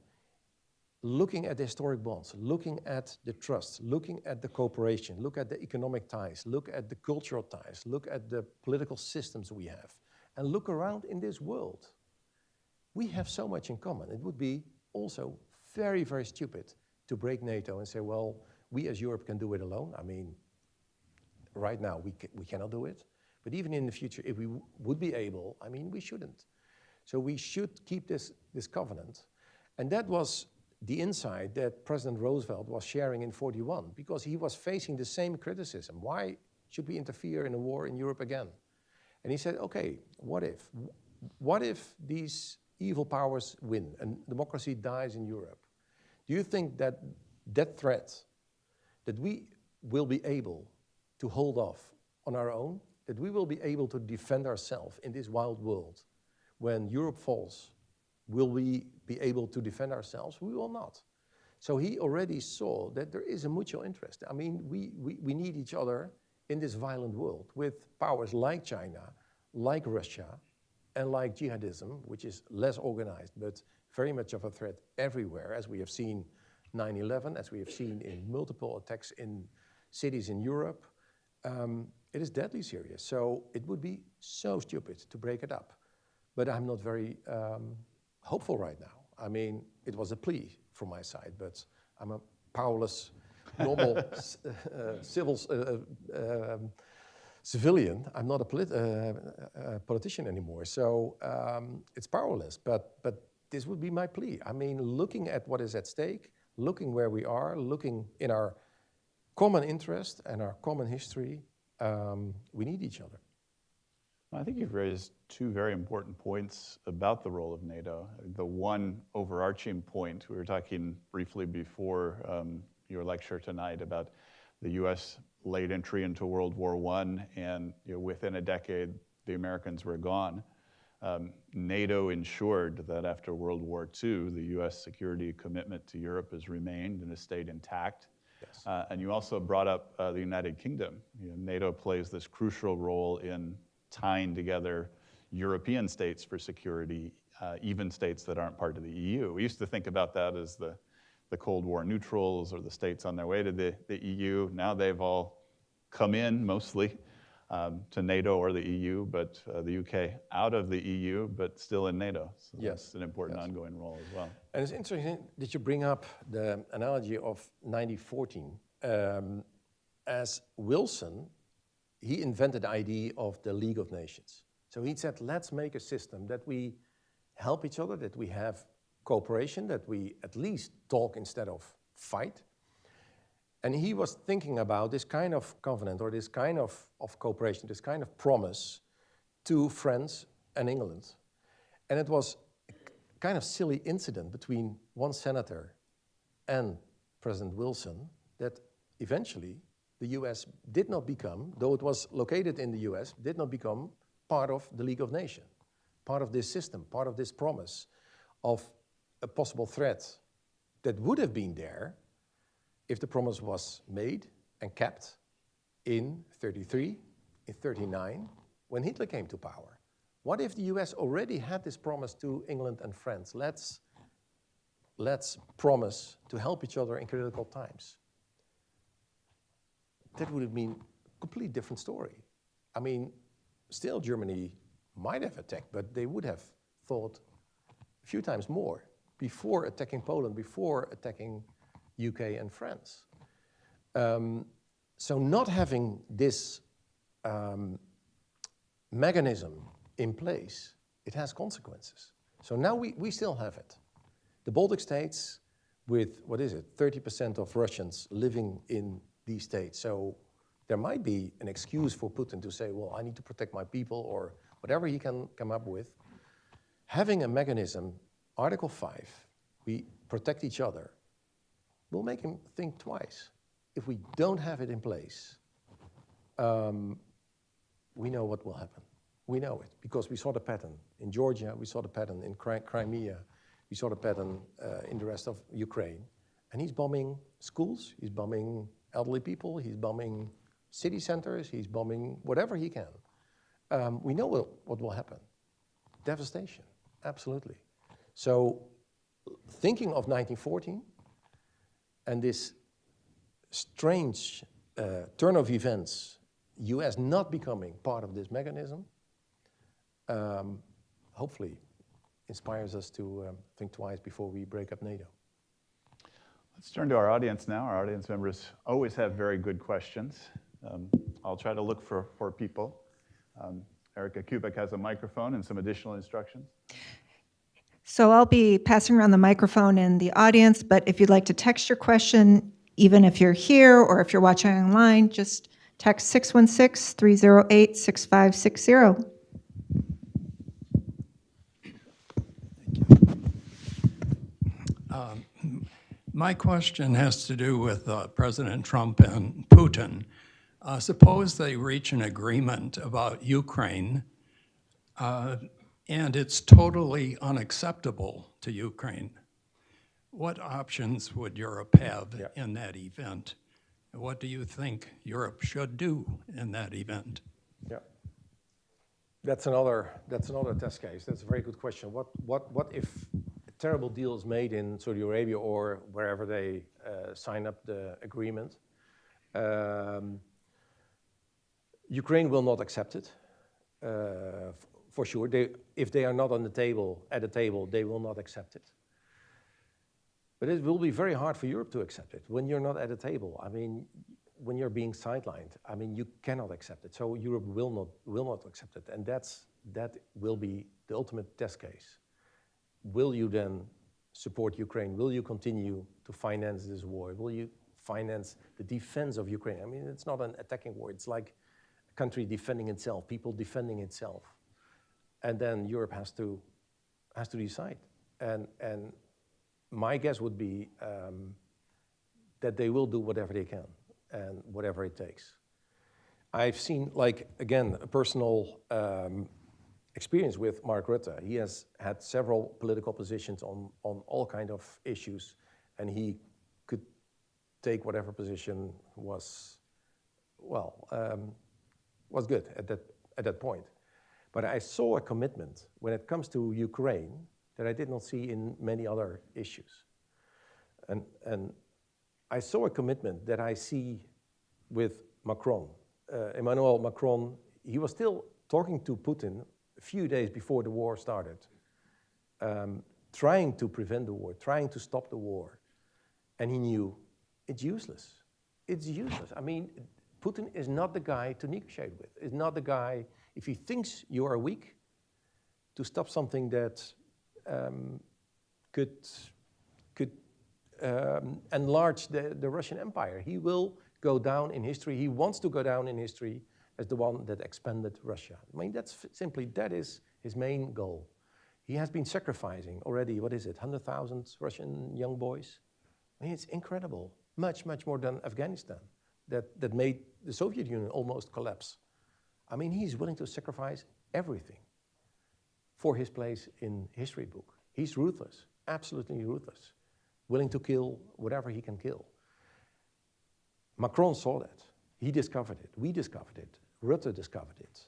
looking at the historic bonds, looking at the trusts, looking at the cooperation, look at the economic ties, look at the cultural ties, look at the political systems we have, and look around in this world. We have so much in common. It would be also very, very stupid to break NATO and say, well, we as Europe can do it alone. I mean, right now we cannot do it. But even in the future, if we would be able, I mean, we shouldn't. So we should keep this covenant. And that was the insight that President Roosevelt was sharing in '41, because he was facing the same criticism. Why should we interfere in a war in Europe again? And he said, okay, what if? What if these evil powers win and democracy dies in Europe? Do you think that that threat, that we will be able to hold off on our own, that we will be able to defend ourselves in this wild world? When Europe falls, will we be able to defend ourselves? We will not. So he already saw that there is a mutual interest. I mean, we need each other in this violent world with powers like China, like Russia, and like jihadism, which is less organized, but very much of a threat everywhere, as we have seen 9/11, as we have seen in multiple attacks in cities in Europe. It is deadly serious. So it would be so stupid to break it up. But I'm not very hopeful right now. I mean, it was a plea from my side, but I'm a powerless, normal civilian. I'm not a politician anymore, so it's powerless. But this would be my plea. I mean, looking at what is at stake, looking where we are, looking in our common interest and our common history, we need each other. I think you've raised two very important points about the role of NATO. The one overarching point, we were talking briefly before your lecture tonight about the U.S. late entry into World War I, and within a decade, the Americans were gone. NATO ensured that after World War II, the U.S. security commitment to Europe has remained and has stayed intact. Yes. And you also brought up the United Kingdom. NATO plays this crucial role in tying together European states for security, even states that aren't part of the EU. We used to think about that as the Cold War neutrals or the states on their way to the EU. Now they've all come in, mostly, to NATO or the EU, but the UK out of the EU, but still in NATO. So that's an important ongoing role as well. And it's interesting that you bring up the analogy of 1914. As Wilson, he invented the idea of the League of Nations. So he said, let's make a system that we help each other, that we have cooperation, that we at least talk instead of fight. And he was thinking about this kind of covenant or this kind of cooperation, this kind of promise to France and England. And it was a kind of silly incident between one senator and President Wilson that eventually the US did not become, though it was located in the US, did not become part of the League of Nations, part of this system, part of this promise of a possible threat that would have been there if the promise was made and kept in 33, in 39, when Hitler came to power. What if the US already had this promise to England and France? Let's promise to help each other in critical times. That would have been a completely different story. I mean, still Germany might have attacked, but they would have thought a few times more before attacking Poland, before attacking UK and France. So not having this mechanism in place, it has consequences. So now we still have it. The Baltic states with, 30% of Russians living in these states. So there might be an excuse for Putin to say, well, I need to protect my people or whatever he can come up with. Having a mechanism, Article 5, we protect each other, will make him think twice. If we don't have it in place, we know what will happen. We know it because we saw the pattern in Georgia, we saw the pattern in Crimea, we saw the pattern in the rest of Ukraine. And he's bombing schools, he's bombing elderly people, he's bombing city centers, he's bombing whatever he can. We know what will happen. Devastation, absolutely. So thinking of 1914, And this strange turn of events, US not becoming part of this mechanism, hopefully inspires us to think twice before we break up NATO. Let's turn to our audience now. Our audience members always have very good questions. I'll try to look for people. Erica Kubik has a microphone and some additional instructions. So I'll be passing around the microphone in the audience, but if you'd like to text your question, even if you're here or if you're watching online, just text 616-308-6560. My question has to do with President Trump and Putin. Suppose they reach an agreement about Ukraine, and it's totally unacceptable to Ukraine. What options would Europe have in that event? What do you think Europe should do in that event? Yeah, that's another test case. That's a very good question. What if a terrible deal is made in Saudi Arabia or wherever they sign up the agreement? Ukraine will not accept it, for sure. If they are not on the table, at the table, they will not accept it. But it will be very hard for Europe to accept it when you're not at the table. I mean, when you're being sidelined, I mean, you cannot accept it. So Europe will not accept it, and that will be the ultimate test case. Will you then support Ukraine? Will you continue to finance this war? Will you finance the defense of Ukraine? I mean, it's not an attacking war. It's like a country defending itself, people defending itself, and then Europe has to decide. And my guess would be that they will do whatever they can and whatever it takes. I've seen, like, again, a personal experience with Mark Rutte. He has had several political positions on all kinds of issues, and he could take whatever position was, well, was good at that point. But I saw a commitment when it comes to Ukraine that I did not see in many other issues. And I saw a commitment that I see with Macron. Emmanuel Macron, he was still talking to Putin a few days before the war started, trying to prevent the war, trying to stop the war. And he knew it's useless. It's useless. I mean, Putin is not the guy to negotiate with. Is not the guy, if he thinks you are weak, to stop something that could enlarge the Russian Empire. He will go down in history. He wants to go down in history as the one that expanded Russia. I mean, that is his main goal. He has been sacrificing already, 100,000 Russian young boys? I mean, it's incredible. Much, much more than Afghanistan, that made the Soviet Union almost collapse. I mean, he's willing to sacrifice everything for his place in history book. He's ruthless, absolutely ruthless, willing to kill whatever he can kill. Macron saw that. He discovered it. We discovered it. Rutte discovered it.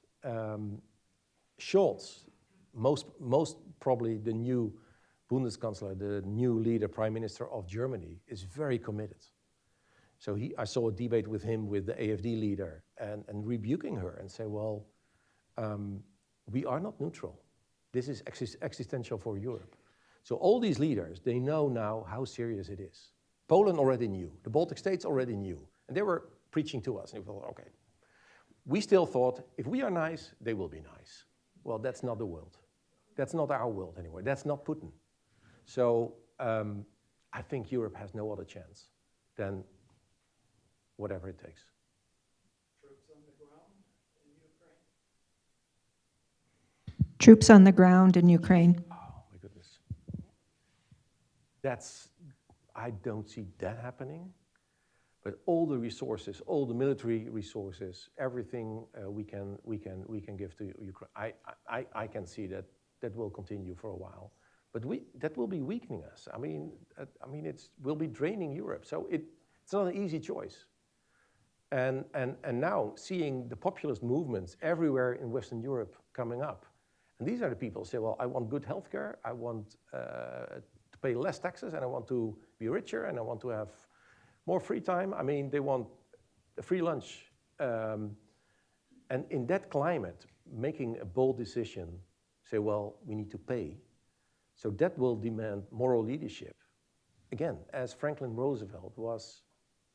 Scholz, most probably the new Bundeskanzler, the new leader, Prime Minister of Germany, is very committed. So I saw a debate with him, with the AfD leader, and rebuking her and say, well, we are not neutral. This is existential for Europe. So all these leaders, they know now how serious it is. Poland already knew. The Baltic states already knew. And they were preaching to us. And we thought, okay. We still thought, if we are nice, they will be nice. Well, that's not the world. That's not our world anymore. That's not Putin. So I think Europe has no other chance than whatever it takes. Troops on the ground in Ukraine? Troops on the ground in Ukraine. Oh, my goodness. I don't see that happening. But all the resources, all the military resources, everything we can give to Ukraine, I can see that will continue for a while. But that will be weakening us. I mean, it will be draining Europe. So it's not an easy choice. And now seeing the populist movements everywhere in Western Europe coming up, and these are the people who say, well, I want good healthcare, I want to pay less taxes, and I want to be richer, and I want to have More free time, I mean, they want a free lunch. And in that climate, making a bold decision, say, well, we need to pay. So that will demand moral leadership. Again, as Franklin Roosevelt was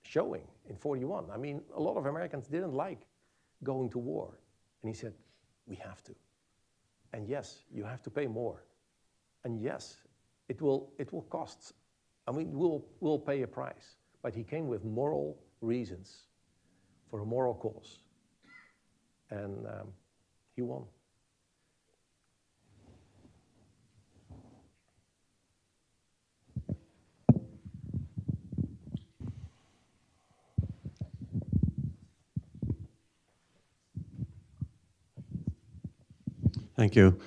showing in 41. I mean, a lot of Americans didn't like going to war. And he said, we have to. And yes, you have to pay more. And yes, it will cost. I mean, we'll pay a price. But he came with moral reasons for a moral cause. And he won. Thank you.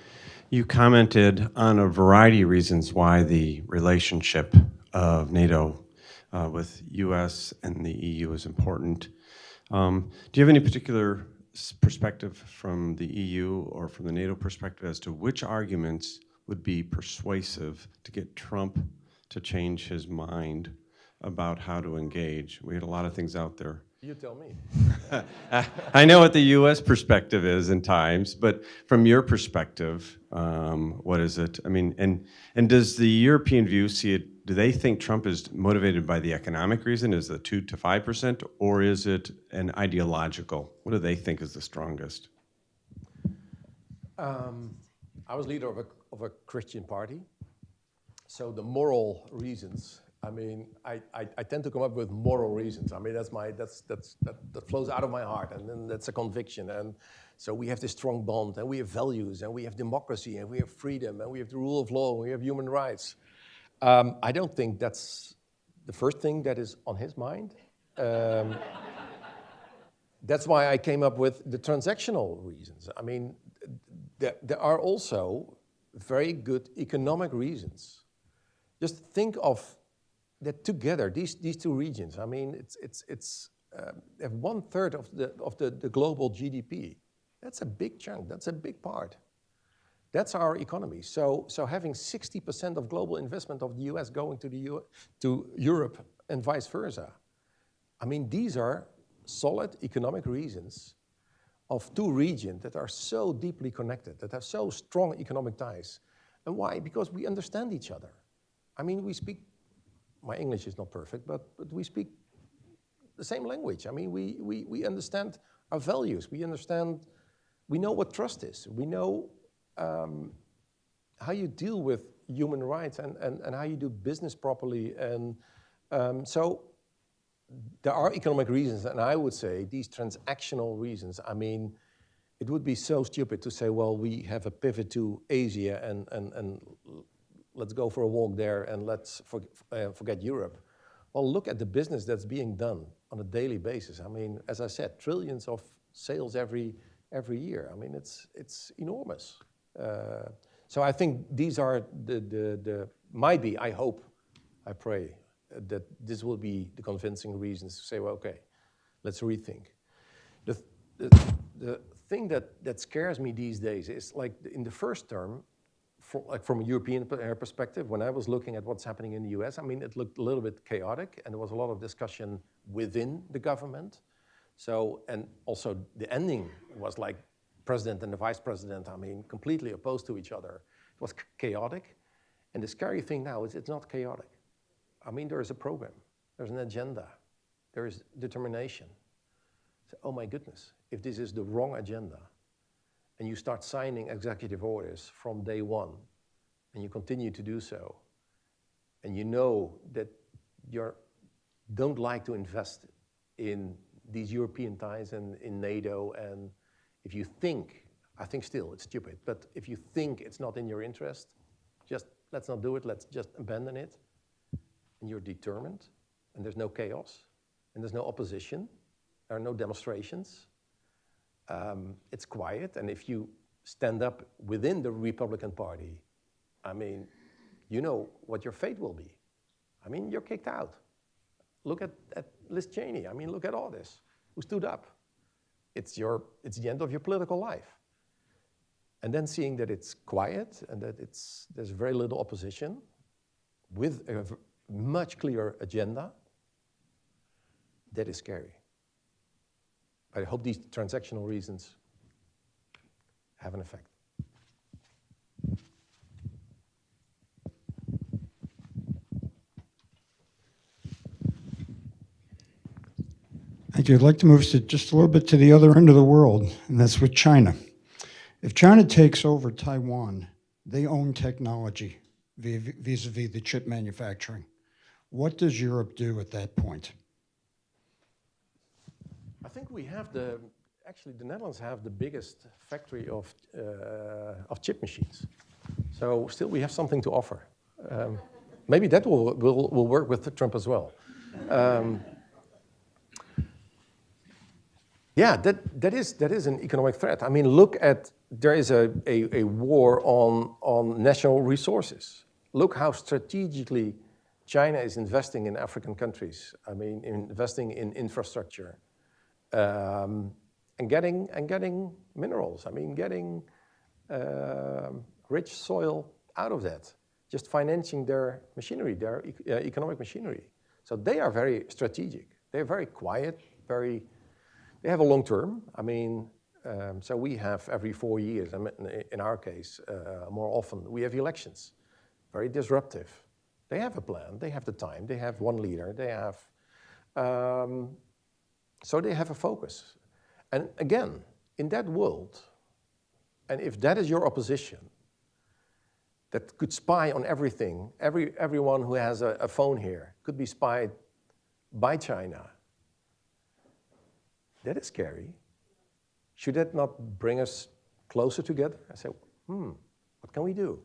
You commented on a variety of reasons why the relationship of NATO with U.S. and the EU is important. Do you have any particular perspective from the EU or from the NATO perspective as to which arguments would be persuasive to get Trump to change his mind about how to engage? We had a lot of things out there. You tell me. I know what the U.S. perspective is in times, but from your perspective, what is it? I mean, and does the European view see it, do they think Trump is motivated by the economic reason, is the 2 to 5%, or is it an ideological? What do they think is the strongest? I was leader of a Christian party, so the moral reasons, I mean, I tend to come up with moral reasons. I mean, that flows out of my heart, and then that's a conviction. And so we have this strong bond, and we have values, and we have democracy, and we have freedom, and we have the rule of law, and we have human rights. I don't think that's the first thing that is on his mind. That's why I came up with the transactional reasons. I mean, there are also very good economic reasons. Just think of that together, these two regions. I mean, it's have 1/3 of the global GDP. That's a big chunk. That's a big part. That's our economy. So having 60% of global investment of the U.S. going to Europe and vice versa. I mean, these are solid economic reasons of two regions that are so deeply connected, that have so strong economic ties. And why? Because we understand each other. I mean, we speak, my English is not perfect, but we speak the same language. I mean, we understand our values. We know what trust is. We know how you deal with human rights and how you do business properly. And so there are economic reasons, and I would say these transactional reasons. I mean, it would be so stupid to say, well, we have a pivot to Asia and let's go for a walk there and let's forget Europe. Well, look at the business that's being done on a daily basis. I mean, as I said, trillions of sales every year. I mean, it's enormous. So I think these are might be, I hope, I pray, that this will be the convincing reasons to say, well, okay, let's rethink. The thing that scares me these days is, like, in the first term, from a European perspective, when I was looking at what's happening in the US, I mean, it looked a little bit chaotic, and there was a lot of discussion within the government. So, and also the ending was like president and the vice president, I mean, completely opposed to each other. It was chaotic. And the scary thing now is it's not chaotic. I mean, there is a program, there's an agenda, there is determination. So, oh my goodness, if this is the wrong agenda, and you start signing executive orders from day one, and you continue to do so, and you know that you don't like to invest in these European ties and in NATO, and if you think, I think still it's stupid, but if you think it's not in your interest, just let's not do it, let's just abandon it, and you're determined, and there's no chaos, and there's no opposition, there are no demonstrations, it's quiet, and if you stand up within the Republican Party, I mean, you know what your fate will be. I mean, you're kicked out. Look at Liz Cheney. I mean, look at all this. Who stood up? It's the end of your political life. And then seeing that it's quiet and that there's very little opposition with a much clearer agenda, That is scary. But I hope these transactional reasons have an effect. Thank you. I'd like to move just a little bit to the other end of the world, and that's with China. If China takes over Taiwan, they own technology vis-a-vis the chip manufacturing. What does Europe do at that point? I think we have actually the Netherlands have the biggest factory of chip machines. So still we have something to offer. Maybe that will work with Trump as well. Yeah, that is an economic threat. I mean, look at, there is a war on national resources. Look how strategically China is investing in African countries. I mean, investing in infrastructure, and getting minerals. I mean, getting rich soil out of that. Just financing their machinery, their economic machinery. So they are very strategic. They're very quiet, they have a long term. I mean, so we have every 4 years, in our case, more often, we have elections. Very disruptive. They have a plan, they have the time, they have one leader, they have, so they have a focus. And again, in that world, and if that is your opposition, that could spy on everything, everyone who has a phone here could be spied by China. That is scary. Should that not bring us closer together? I say, what can we do?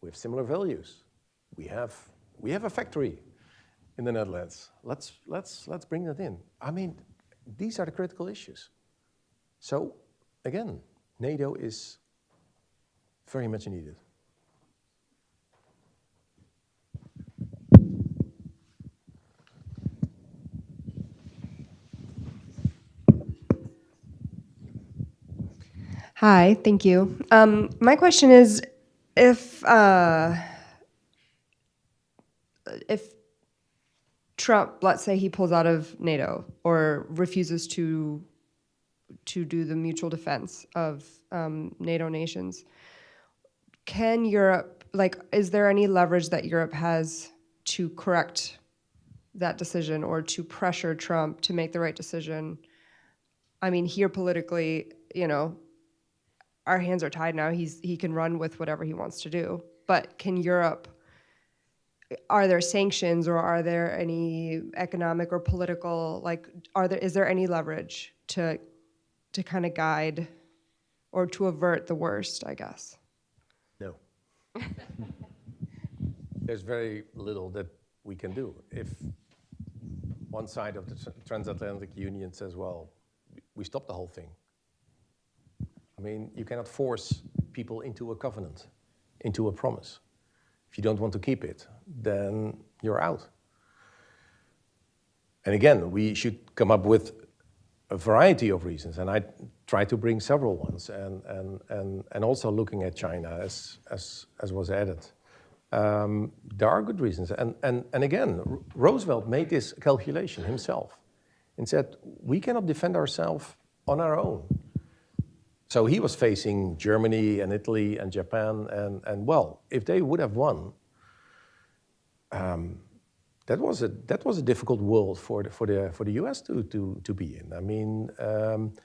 We have similar values. We have a factory in the Netherlands. Let's bring that in. I mean, these are the critical issues. So again, NATO is very much needed. Hi, thank you. My question is, if Trump, let's say he pulls out of NATO or refuses to do the mutual defense of NATO nations, can Europe, is there any leverage that Europe has to correct that decision or to pressure Trump to make the right decision? I mean, here politically, our hands are tied now. He can run with whatever he wants to do. But can Europe, are there sanctions or are there any economic or political, is there any leverage to kind of guide or to avert the worst, I guess? No. There's very little that we can do. If one side of the transatlantic union says, well, we stop the whole thing. I mean, you cannot force people into a covenant, into a promise. If you don't want to keep it, then you're out. And again, we should come up with a variety of reasons, and I try to bring several ones, and also looking at China as was added. There are good reasons, and again, Roosevelt made this calculation himself and said, we cannot defend ourselves on our own. So he was facing Germany and Italy and Japan, and well, if they would have won, that was a difficult world for the U.S. to be in. I mean,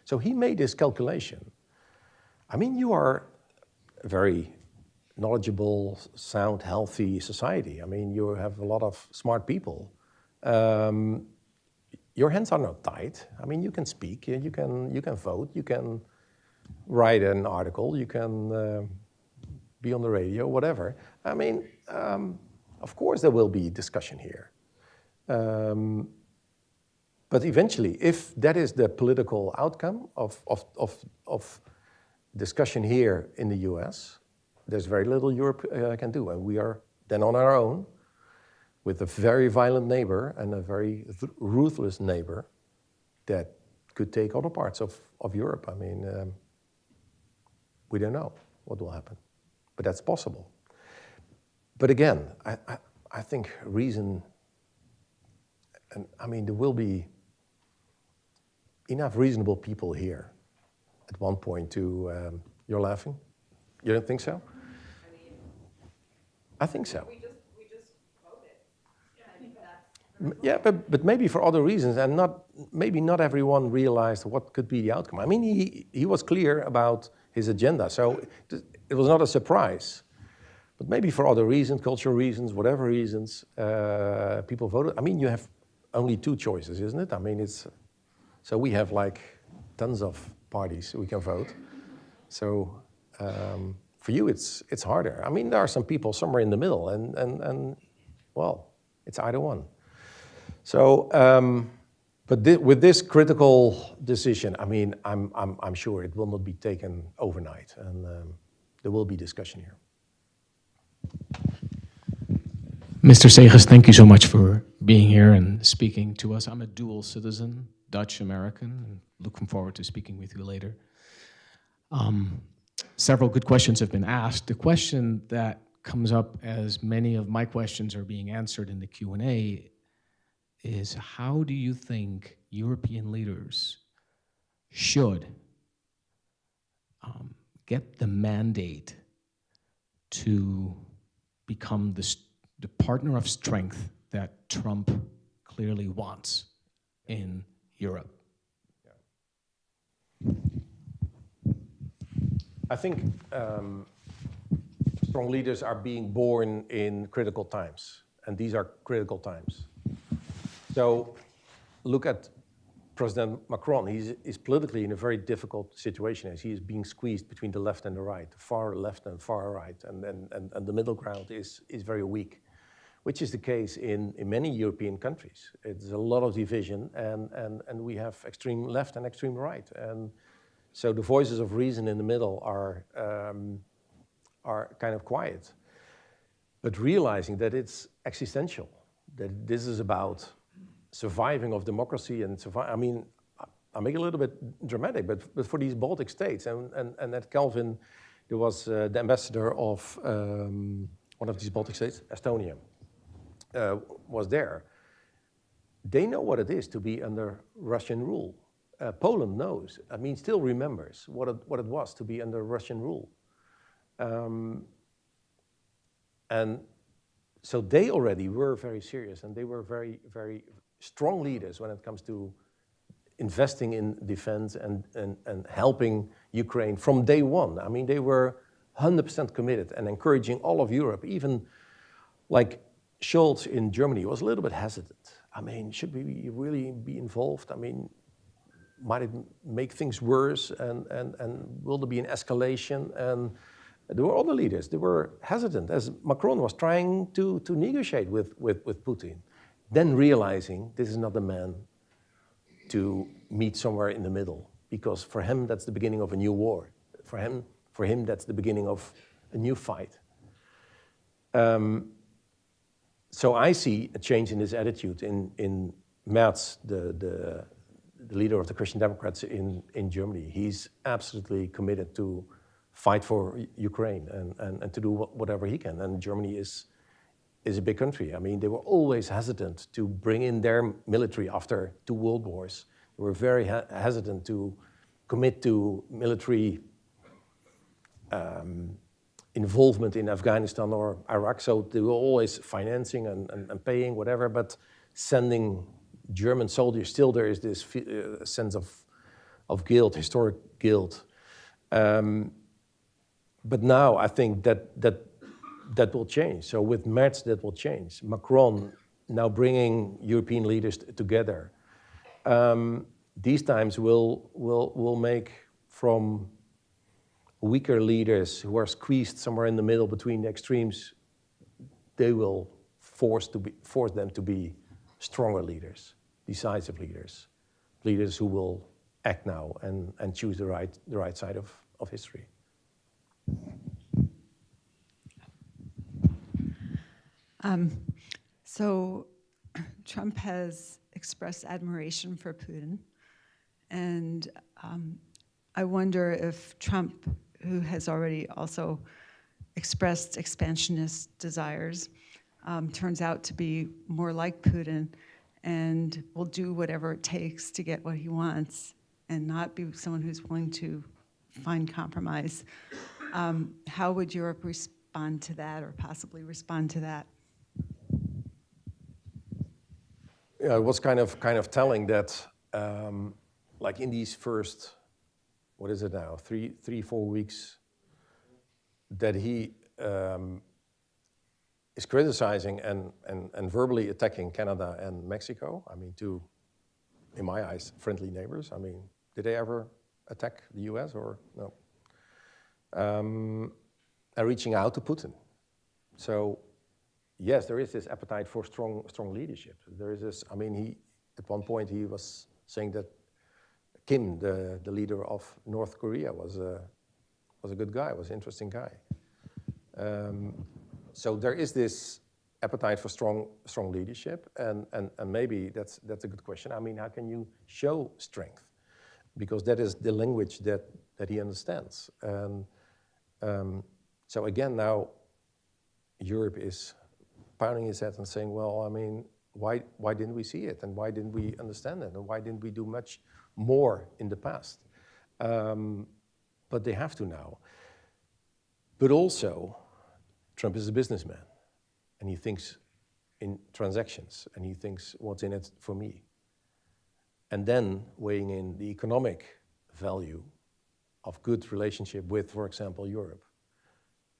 so he made this calculation. I mean, you are a very knowledgeable, sound, healthy society. I mean, you have a lot of smart people. Your hands are not tied. I mean, you can speak, you can vote, you can write an article, you can be on the radio, whatever. I mean, of course there will be discussion here. But eventually, if that is the political outcome of discussion here in the US, there's very little Europe can do. And we are then on our own with a very violent neighbor and a very ruthless neighbor that could take other parts of Europe. I mean, we don't know what will happen, but that's possible. But again, I think reason, and I mean, there will be enough reasonable people here at one point to, you're laughing? You don't think so? I think so. We just voted. Yeah, but maybe for other reasons, and maybe not everyone realized what could be the outcome. I mean, he was clear about his agenda, so it was not a surprise. But maybe for other reasons, cultural reasons, whatever reasons, people voted. I mean, you have only two choices, isn't it? I mean, so we have like tons of parties we can vote. So for you, it's harder. I mean, there are some people somewhere in the middle, and well, it's either one. So, but with this critical decision, I mean, I'm sure it will not be taken overnight, and there will be discussion here. Mr. Segers, thank you so much for being here and speaking to us. I'm a dual citizen, Dutch-American, and looking forward to speaking with you later. Several good questions have been asked. The question that comes up as many of my questions are being answered in the Q&A is, how do you think European leaders should get the mandate to become the partner of strength that Trump clearly wants in Europe? I think strong leaders are being born in critical times, and these are critical times. So look at President Macron. He's politically in a very difficult situation as he is being squeezed between the left and the right, far left and far right, and the middle ground is very weak, which is the case in many European countries. It's a lot of division, and we have extreme left and extreme right. And so the voices of reason in the middle are kind of quiet. But realizing that it's existential, that this is about surviving of democracy and I mean, I make it a little bit dramatic, but for these Baltic states, and at Calvin, there was the ambassador of one of these Baltic states, Estonia, was there. They know what it is to be under Russian rule. Poland knows, I mean, still remembers what it was to be under Russian rule. And so they already were very serious, and they were very, very strong leaders when it comes to investing in defense and helping Ukraine from day one. I mean, they were 100% committed and encouraging all of Europe, even like Scholz in Germany was a little bit hesitant. I mean, should we really be involved? I mean, might it make things worse, and will there be an escalation? And there were other leaders, they were hesitant, as Macron was trying to negotiate with Putin, then realizing this is not the man to meet somewhere in the middle, because for him that's the beginning of a new war. For him that's the beginning of a new fight. So I see a change in his attitude in Merz, the leader of the Christian Democrats in Germany. He's absolutely committed to fight for Ukraine and to do whatever he can. And Germany is a big country. I mean, they were always hesitant to bring in their military after 2 world wars. They were very hesitant to commit to military involvement in Afghanistan or Iraq. So they were always financing and paying whatever, but sending German soldiers, still there is this sense of guilt, historic guilt. But now I think that will change. So with Merz, that will change. Macron now bringing European leaders together. These times will make from weaker leaders who are squeezed somewhere in the middle between the extremes, they will force them to be stronger leaders, decisive leaders, leaders who will act now and choose the right side of history. So Trump has expressed admiration for Putin, and I wonder if Trump, who has already also expressed expansionist desires, turns out to be more like Putin and will do whatever it takes to get what he wants and not be someone who's willing to find compromise. How would Europe respond to that, or possibly respond to that? Yeah, it was kind of telling that, like in these first, what is it now, 4 weeks, that he is criticizing and verbally attacking Canada and Mexico. I mean, two, in my eyes, friendly neighbors. I mean, did they ever attack the US or no? And reaching out to Putin. So, yes, there is this appetite for strong leadership. There is this, I mean, at one point he was saying that Kim, the leader of North Korea, was a good guy, was an interesting guy. So there is this appetite for strong leadership, and maybe that's a good question. I mean, how can you show strength? Because that is the language that he understands. And so again, now Europe is pounding his head and saying, well, I mean, why didn't we see it? And why didn't we understand it? And why didn't we do much more in the past? But they have to now. But also, Trump is a businessman, and he thinks in transactions, and he thinks, what's in it for me? And then weighing in the economic value of good relationship with, for example, Europe.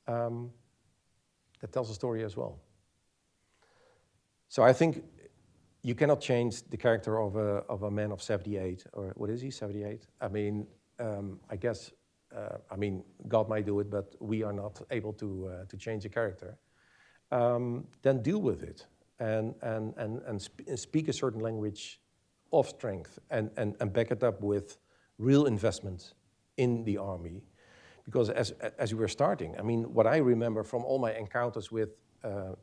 That tells a story as well. So I think you cannot change the character of a man of 78, or what is he, 78? I mean, I guess, I mean, God might do it, but we are not able to change the character. Then deal with it and speak a certain language of strength and back it up with real investment in the army. Because as we were starting, I mean, what I remember from all my encounters with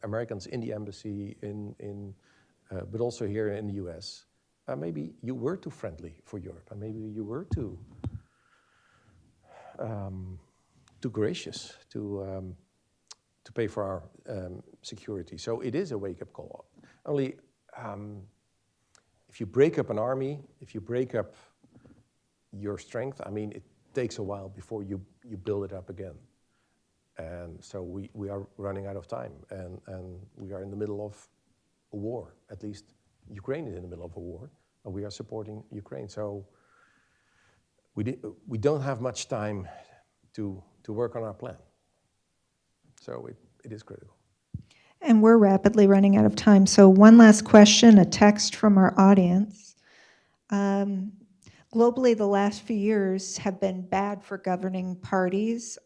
Americans in the embassy, but also here in the US, maybe you were too friendly for Europe, and maybe you were too gracious to pay for our security. So it is a wake-up call. Only if you break up an army, if you break up your strength, I mean, it takes a while before you build it up again. And so we are running out of time, and we are in the middle of a war. At least Ukraine is in the middle of a war, and we are supporting Ukraine. So we don't have much time to work on our plan. So it is critical. And we're rapidly running out of time. So one last question, a text from our audience. Globally, the last few years have been bad for governing parties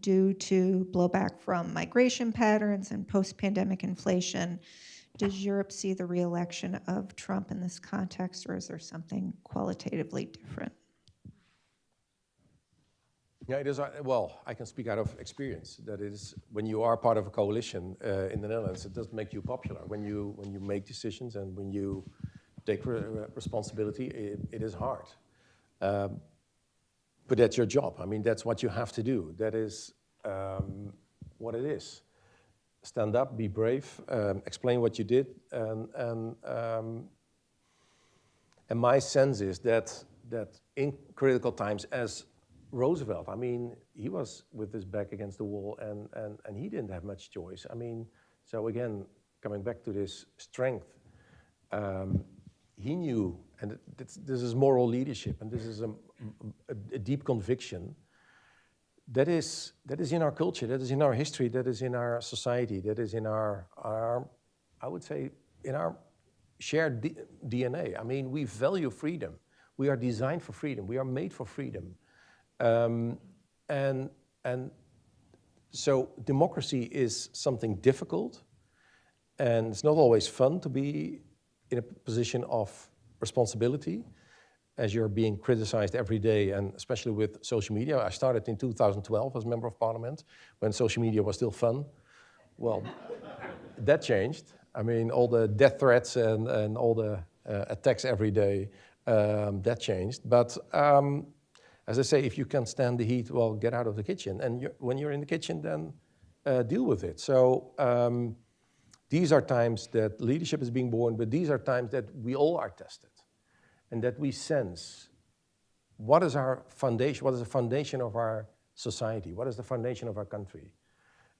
due to blowback from migration patterns and post-pandemic inflation. Does Europe see the re-election of Trump in this context, or is there something qualitatively different? Yeah, it is. Well, I can speak out of experience. That is, when you are part of a coalition in the Netherlands, it doesn't make you popular. When you make decisions and when you take responsibility, it is hard. But that's your job. I mean, that's what you have to do. That is what it is. Stand up, be brave, explain what you did, and my sense is that in critical times, as Roosevelt, I mean, he was with his back against the wall, and he didn't have much choice. I mean, so again, coming back to this strength, he knew, and this is moral leadership, and this is a deep conviction. That is in our culture, that is in our history, that is in our society, that is in our I would say, in our shared DNA. I mean, we value freedom. We are designed for freedom. We are made for freedom. And so democracy is something difficult, and it's not always fun to be in a position of responsibility as you're being criticized every day, and especially with social media. I started in 2012 as member of parliament when social media was still fun. Well, that changed. I mean, all the death threats and all the attacks every day, that changed. But as I say, if you can't stand the heat, well, get out of the kitchen. And when you're in the kitchen, then deal with it. So these are times that leadership is being born, but these are times that we all are tested, and that we sense what is our foundation? What is the foundation of our society? What is the foundation of our country?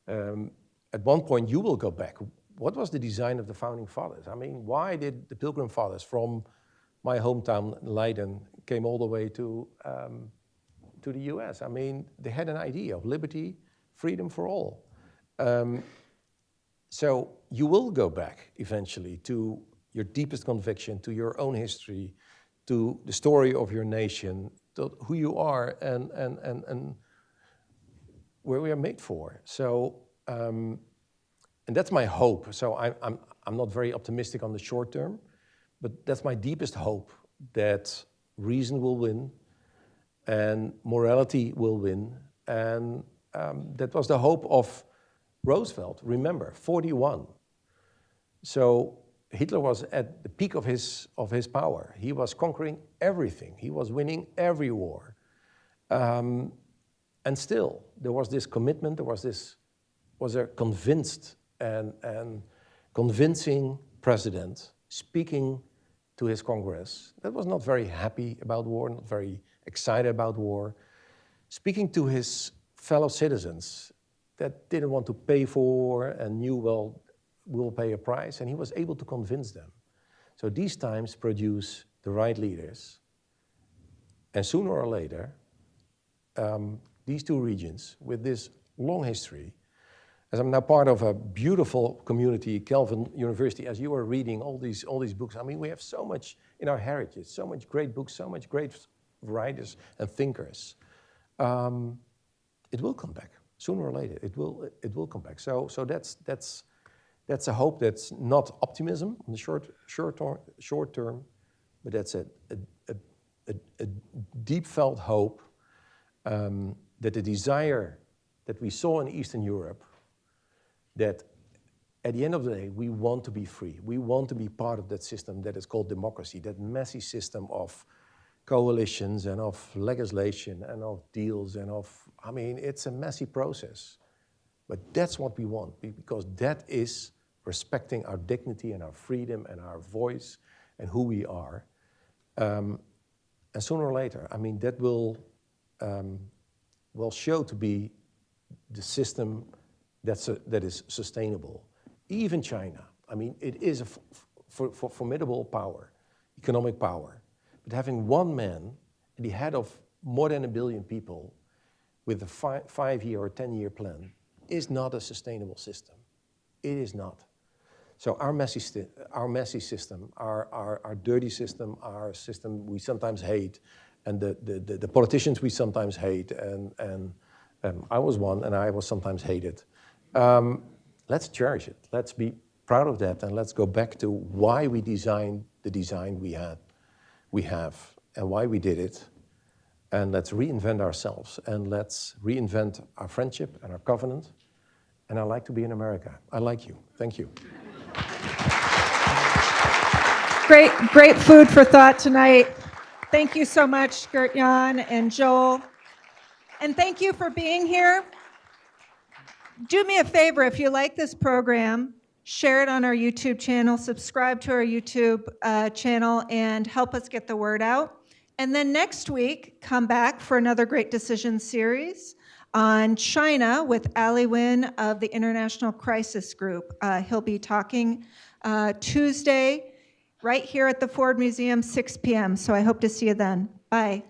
At one point, you will go back. What was the design of the founding fathers? I mean, why did the Pilgrim Fathers from my hometown, Leiden, came all the way to the US? I mean, they had an idea of liberty, freedom for all. So you will go back eventually to your deepest conviction, to your own history, to the story of your nation, to who you are and where we are made for. So, and that's my hope. So I'm not very optimistic on the short term, but that's my deepest hope, that reason will win and morality will win. And that was the hope of Roosevelt. Remember, 41. So Hitler was at the peak of his power. He was conquering everything. He was winning every war. And still, there was this commitment, was a convinced and convincing president speaking to his Congress that was not very happy about war, not very excited about war, speaking to his fellow citizens that didn't want to pay for war and knew, well, we'll pay a price, and he was able to convince them. So these times produce the right leaders, and sooner or later, these two regions with this long history, as I'm now part of a beautiful community, Calvin University, as you are reading all these books, I mean, we have so much in our heritage, so much great books, so much great writers and thinkers. It will come back sooner or later. It will come back. So that's a hope. That's not optimism in the short term, but that's a deep felt hope that the desire that we saw in Eastern Europe, that at the end of the day, we want to be free. We want to be part of that system that is called democracy, that messy system of coalitions and of legislation and of deals and of, I mean, it's a messy process. But that's what we want, because that is respecting our dignity and our freedom and our voice and who we are. And sooner or later, I mean, that will show to be the system that is sustainable. Even China, I mean, it is a formidable power, economic power. But having one man at the head of more than 1 billion people with a 5-year or 10-year plan is not a sustainable system. It is not. So our messy system, our dirty system, our system we sometimes hate, and the politicians we sometimes hate, and I was one, and I was sometimes hated. Let's cherish it. Let's be proud of that, and let's go back to why we designed the design we have, and why we did it. And let's reinvent ourselves, and let's reinvent our friendship and our covenant. And I like to be in America. I like you. Thank you. Great food for thought tonight. Thank you so much, Gert Jan and Joel. And thank you for being here. Do me a favor, if you like this program, share it on our YouTube channel, subscribe to our YouTube channel, and help us get the word out. And then next week, come back for another Great Decisions series on China with Ali Win of the International Crisis Group. He'll be talking Tuesday right here at the Ford Museum, 6 p.m. So I hope to see you then. Bye.